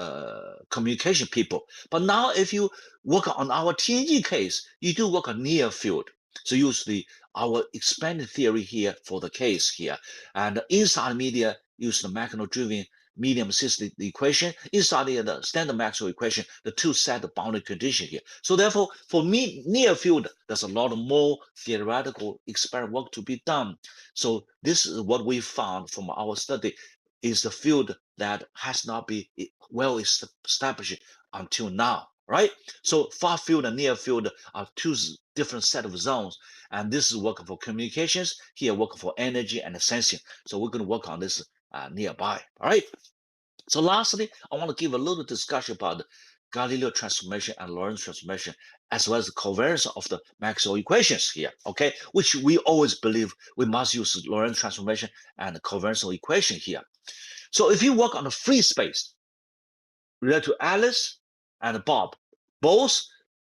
communication people. But now if you work on our TNG case, you do work on near field. So use our expanded theory here for the case here. And inside media, use the mechano-driven medium system equation. Inside the standard Maxwell equation, the two set the boundary condition here. So therefore, for me, near field, there's a lot more theoretical experiment work to be done. So this is what we found from our study is the field that has not been well established until now, right? So far field and near field are two different set of zones. And this is working for communications, here working for energy and sensing. So we're going to work on this nearby, all right? So lastly, I want to give a little discussion about the Galileo transformation and Lorentz transformation, as well as the covariance of the Maxwell equations here, okay? Which we always believe we must use Lorentz transformation and the covariance equation here. So if you work on the free space, related to Alice and Bob, both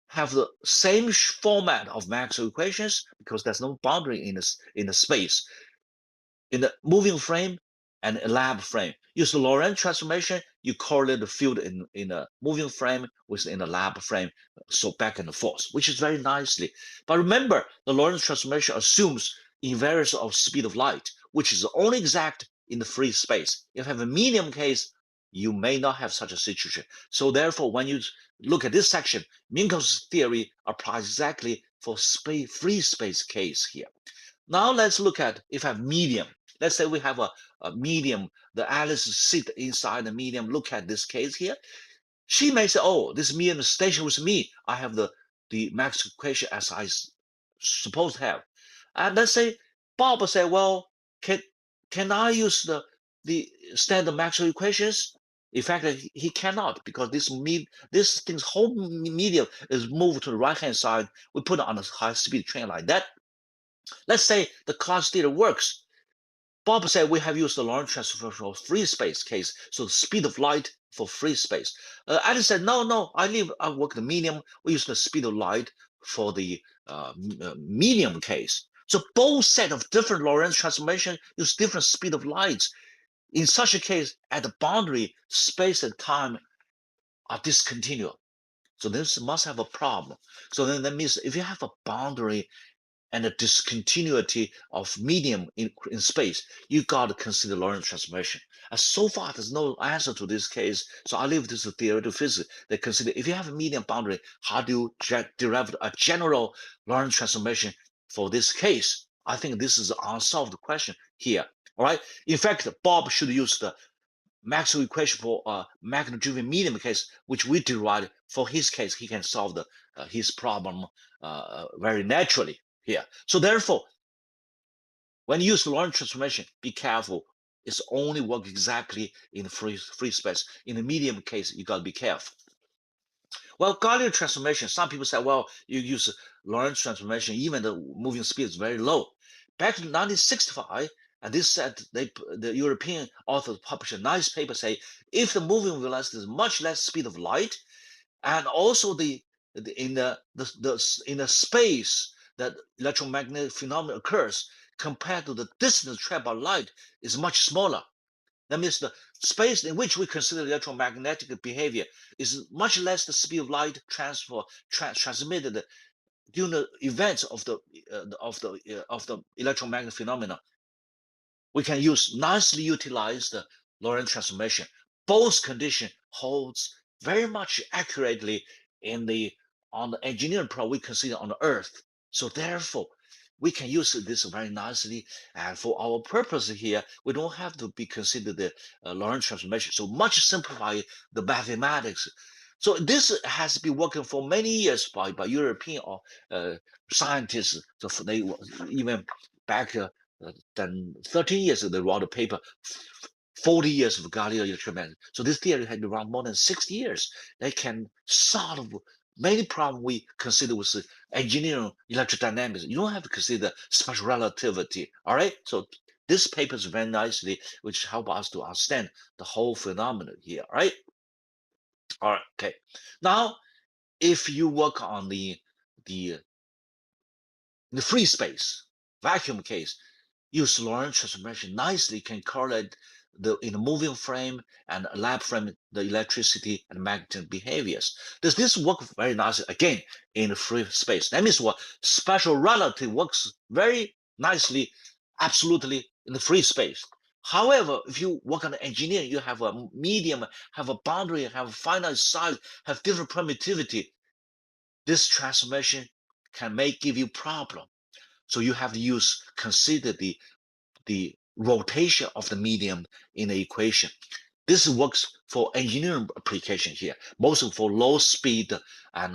have the same format of Maxwell equations because there's no boundary in the space. In the moving frame and a lab frame, use the Lorentz transformation, you correlate the field in a moving frame with in a lab frame, so back and forth, which is very nicely. But remember, the Lorentz transformation assumes invariance of speed of light, which is only exact in the free space. If you have a medium case, you may not have such a situation. So therefore, when you look at this section, Minkowski's theory applies exactly for free space case here. Now let's look at if I have medium. Let's say we have a medium, the Alice sit inside the medium, look at this case here. She may say, oh, this medium is stationary with me. I have the Maxwell equation as I supposed to have. And let's say Bob will say, well, can I use the standard Maxwell equations? In fact, he cannot because this thing's whole medium is moved to the right-hand side. We put it on a high-speed train like that. Let's say the class theory works. Bob said we have used the Lorentz transform for free space case, so the speed of light for free space. Alice said, no, I work the medium. We use the speed of light for the medium case. So both set of different Lorentz transformation use different speed of light. In such a case, at the boundary, space and time are discontinuous. So this must have a problem. So then that means if you have a boundary and a discontinuity of medium in space, you got to consider Lorentz transformation. And so far, there's no answer to this case. So I leave this to theoretical physics. They consider if you have a medium boundary, how do you derive a general Lorentz transformation for this case? I think this is an unsolved question here. All right. In fact, Bob should use the Maxwell equation for magnet-driven medium case, which we derived for his case. He can solve his problem very naturally here. So therefore, when you use the Lorentz transformation, be careful. It's only work exactly in the free space. In the medium case, you got to be careful. Well, Gaussian transformation, some people say, well, you use Lorentz transformation, even the moving speed is very low. Back in 1965, and this said the European authors published a nice paper say, if the moving velocity is much less speed of light, and also in the space that electromagnetic phenomenon occurs compared to the distance traveled by light is much smaller. That means the space in which we consider electromagnetic behavior is much less the speed of light transmitted during the events of the electromagnetic phenomena. We can nicely utilize the Lorentz transformation. Both condition holds very much accurately on the engineering problem we consider on the Earth. So therefore, we can use this very nicely, and for our purpose here, we don't have to be considered the Lorentz transformation. So much simplify the mathematics. So this has been working for many years by European scientists. So they even back than 13 years they wrote a paper, 40 years of Galileo electromagnetic. So this theory had been around more than 60 years. They can solve many problems we consider with engineering electrodynamics. You don't have to consider special relativity. All right. So this paper is very nicely, which help us to understand the whole phenomenon here. All right. All right. Okay. Now, if you work on the free space vacuum case, use Lorentz transformation nicely can correlate in the moving frame and lab frame the electricity and magnetic behaviors. Does this work very nicely again in free space? That means what special relativity works very nicely, absolutely in the free space. However, if you work on engineering, you have a medium, have a boundary, have a finite size, have different permittivity. This transformation give you problem. So you have to consider the rotation of the medium in the equation. This works for engineering application here, mostly for low speed, and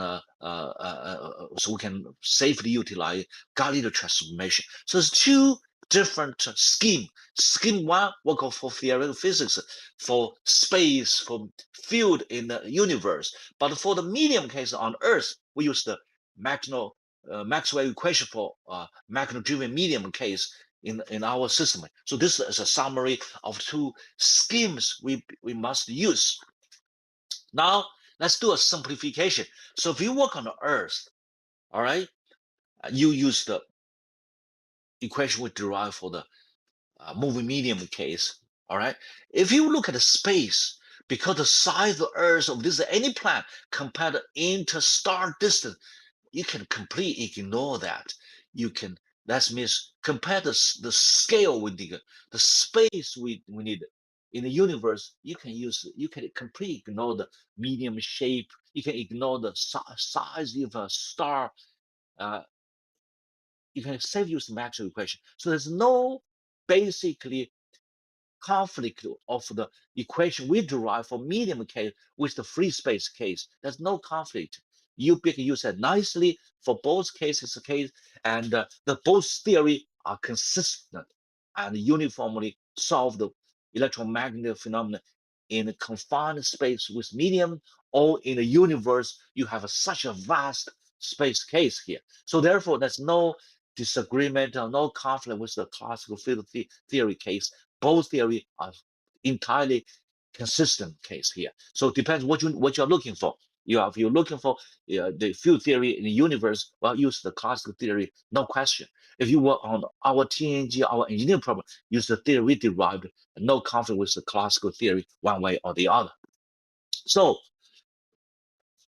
so we can safely utilize Galileo transformation. So there's two different scheme. Scheme one work for theoretical physics, for space, for field in the universe. But for the medium case on Earth, we use the Maxwell equation for magnet-driven medium case in our system. So this is a summary of two schemes we must use. Now let's do a simplification. So if you work on the Earth, all right, you use the equation we derive for the moving medium case. All right, if you look at the space, because the size of the Earth of this any planet compared to interstar distance, you can completely ignore that. That means compare the scale with the space we need in the universe. You can completely ignore the medium shape. You can ignore the size of a star. You can safely use the Maxwell equation. So there's no basically conflict of the equation we derive for medium case with the free space case. There's no conflict. You can use it nicely for both cases, and the both theory are consistent and uniformly solve the electromagnetic phenomena in a confined space with medium, or in a universe you have such a vast space case here. So therefore, there's no disagreement or no conflict with the classical field theory case. Both theory are entirely consistent case here. So it depends what you're looking for. If you're looking for the field theory in the universe, well, use the classical theory, no question. If you work on our TNG, our engineering problem, use the theory we derived, no conflict with the classical theory one way or the other. So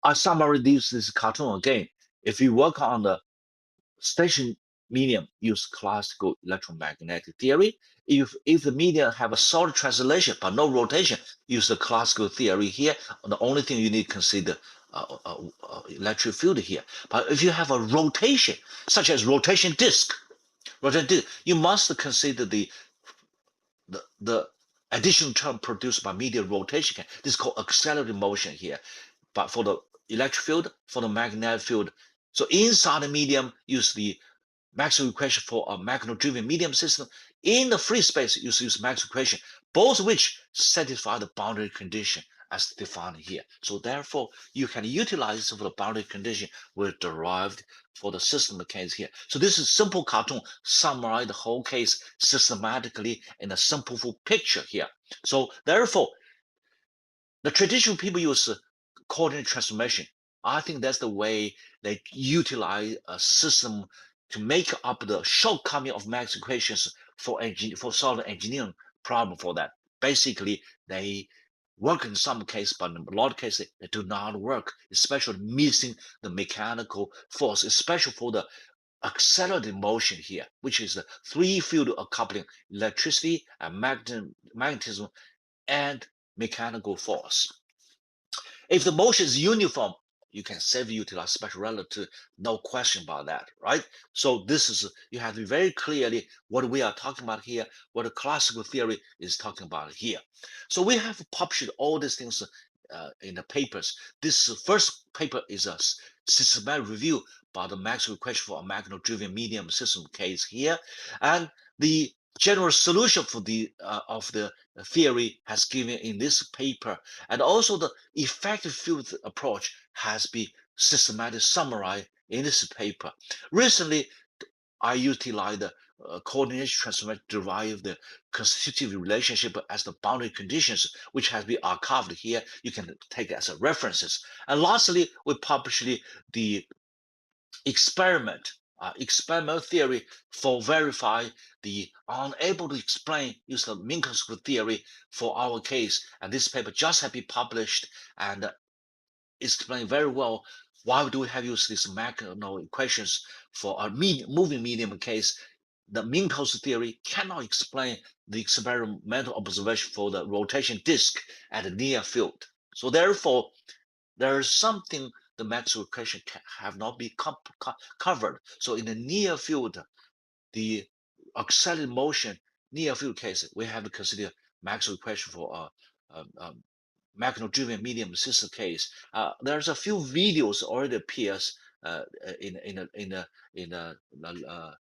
I summarize this cartoon again. If you work on the station medium, use classical electromagnetic theory. If the medium have a solid translation but no rotation, use the classical theory here. The only thing you need to consider electric field here. But if you have a rotation, such as rotation disk, you must consider the additional term produced by medium rotation. This is called accelerated motion here. But for the electric field, for the magnetic field, so inside the medium, use the Maxwell equation for a mechano-driven medium system. In the free space, you use Maxwell equation, both of which satisfy the boundary condition as defined here. So therefore, you can utilize this for the boundary condition we derived for the system case here. So this is simple cartoon, summarize the whole case systematically in a simple picture here. So therefore, the traditional people use coordinate transformation. I think that's the way they utilize a system to make up the shortcoming of Maxwell equations for solving engineering problem for that. Basically, they work in some cases, but in a lot of cases, they do not work, especially missing the mechanical force, especially for the accelerated motion here, which is the three-field coupling, electricity and magnetism and mechanical force. If the motion is uniform, you can safely utilize special relativity, no question about that, right? So this is, you have to be very clearly what we are talking about here, what the classical theory is talking about here. So we have published all these things in the papers. This first paper is a systematic review by the Maxwell equation for a magneto-driven medium system case here, and the general solution for the of the theory has given in this paper, and also the effective field approach has been systematically summarized in this paper. Recently, I utilized the coordination transformation to derive the constitutive relationship as the boundary conditions, which has been archived here. You can take it as a references. And lastly, we published the experimental theory for verify the unable to explain use the Minkowski theory for our case. And this paper just have been published and explain very well why do we have used these mechano equations for a moving medium case. The Minkowski theory cannot explain the experimental observation for the rotation disk at the near field. So therefore, there is something the Maxwell equation have not been covered. So in the near field, the accelerated motion near field case, we have to consider Maxwell equation for a mechano-driven medium system case. There's a few videos already appears in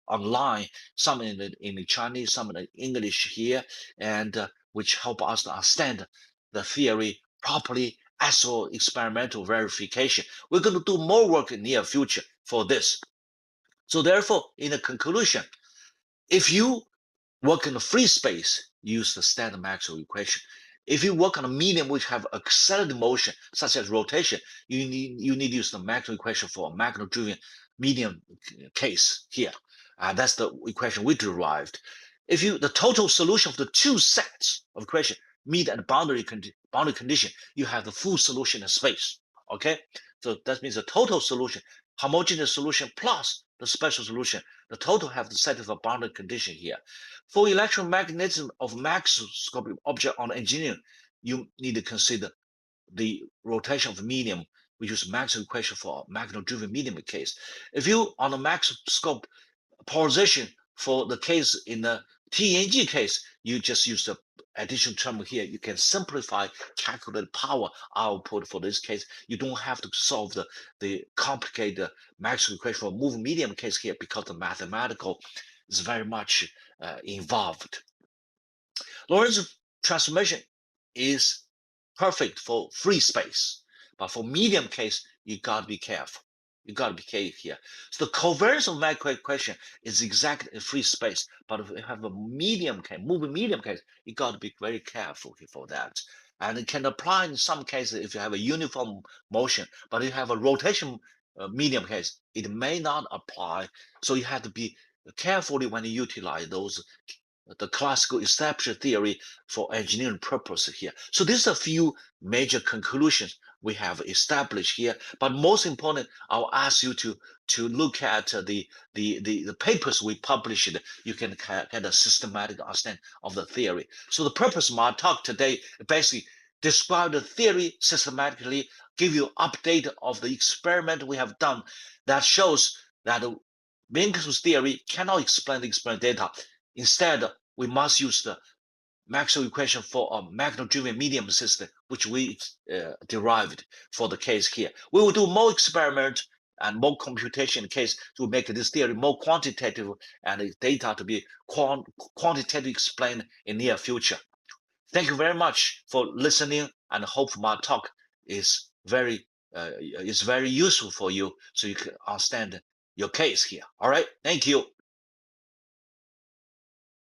online, some in the Chinese, some in the English here, and which help us to understand the theory properly as well experimental verification. We're going to do more work in the near future for this. So therefore, in the conclusion, if you work in a free space, use the standard Maxwell equation. If you work on a medium which have accelerated motion, such as rotation, you need to use the Maxwell equation for a magneto-driven medium case here. That's the equation we derived. If the total solution of the two sets of equation meet at the boundary condition, you have the full solution in space. Okay, so that means the total solution, homogeneous solution plus the special solution, the total have to satisfy boundary condition here. For electromagnetism of macroscopic object on engineering, you need to consider the rotation of the medium. We use Maxwell equation for a magneto-driven medium case. If you on the macroscope polarization for the case in the TNG case, you just use the additional term here. You can simplify calculate power output for this case. You don't have to solve the complicated Maxwell equation for moving medium case here because the mathematical is very much involved. Lorentz transformation is perfect for free space, but for medium case, you got to be careful. You got to be careful here. So the covariance of Maxwell equation is exactly a free space, but if you have a medium case, moving medium case, you got to be very careful for that. And it can apply in some cases if you have a uniform motion, but if you have a rotation medium case, it may not apply. So you have to be carefully when you utilize those the classical established theory for engineering purposes here. So these are a few major conclusions we have established here. But most important, I'll ask you to look at the papers we published. You can get a systematic understanding of the theory. So the purpose of my talk today basically describe the theory systematically, give you update of the experiment we have done that shows that Minkus's theory cannot explain the experimental data. Instead, we must use the Maxwell equation for a magneto-driven medium system, which we derived for the case here. We will do more experiment and more computation case to make this theory more quantitative and data to be quantitatively explained in near future. Thank you very much for listening, and hope my talk is very useful for you, so you can understand your case here. All right, thank you.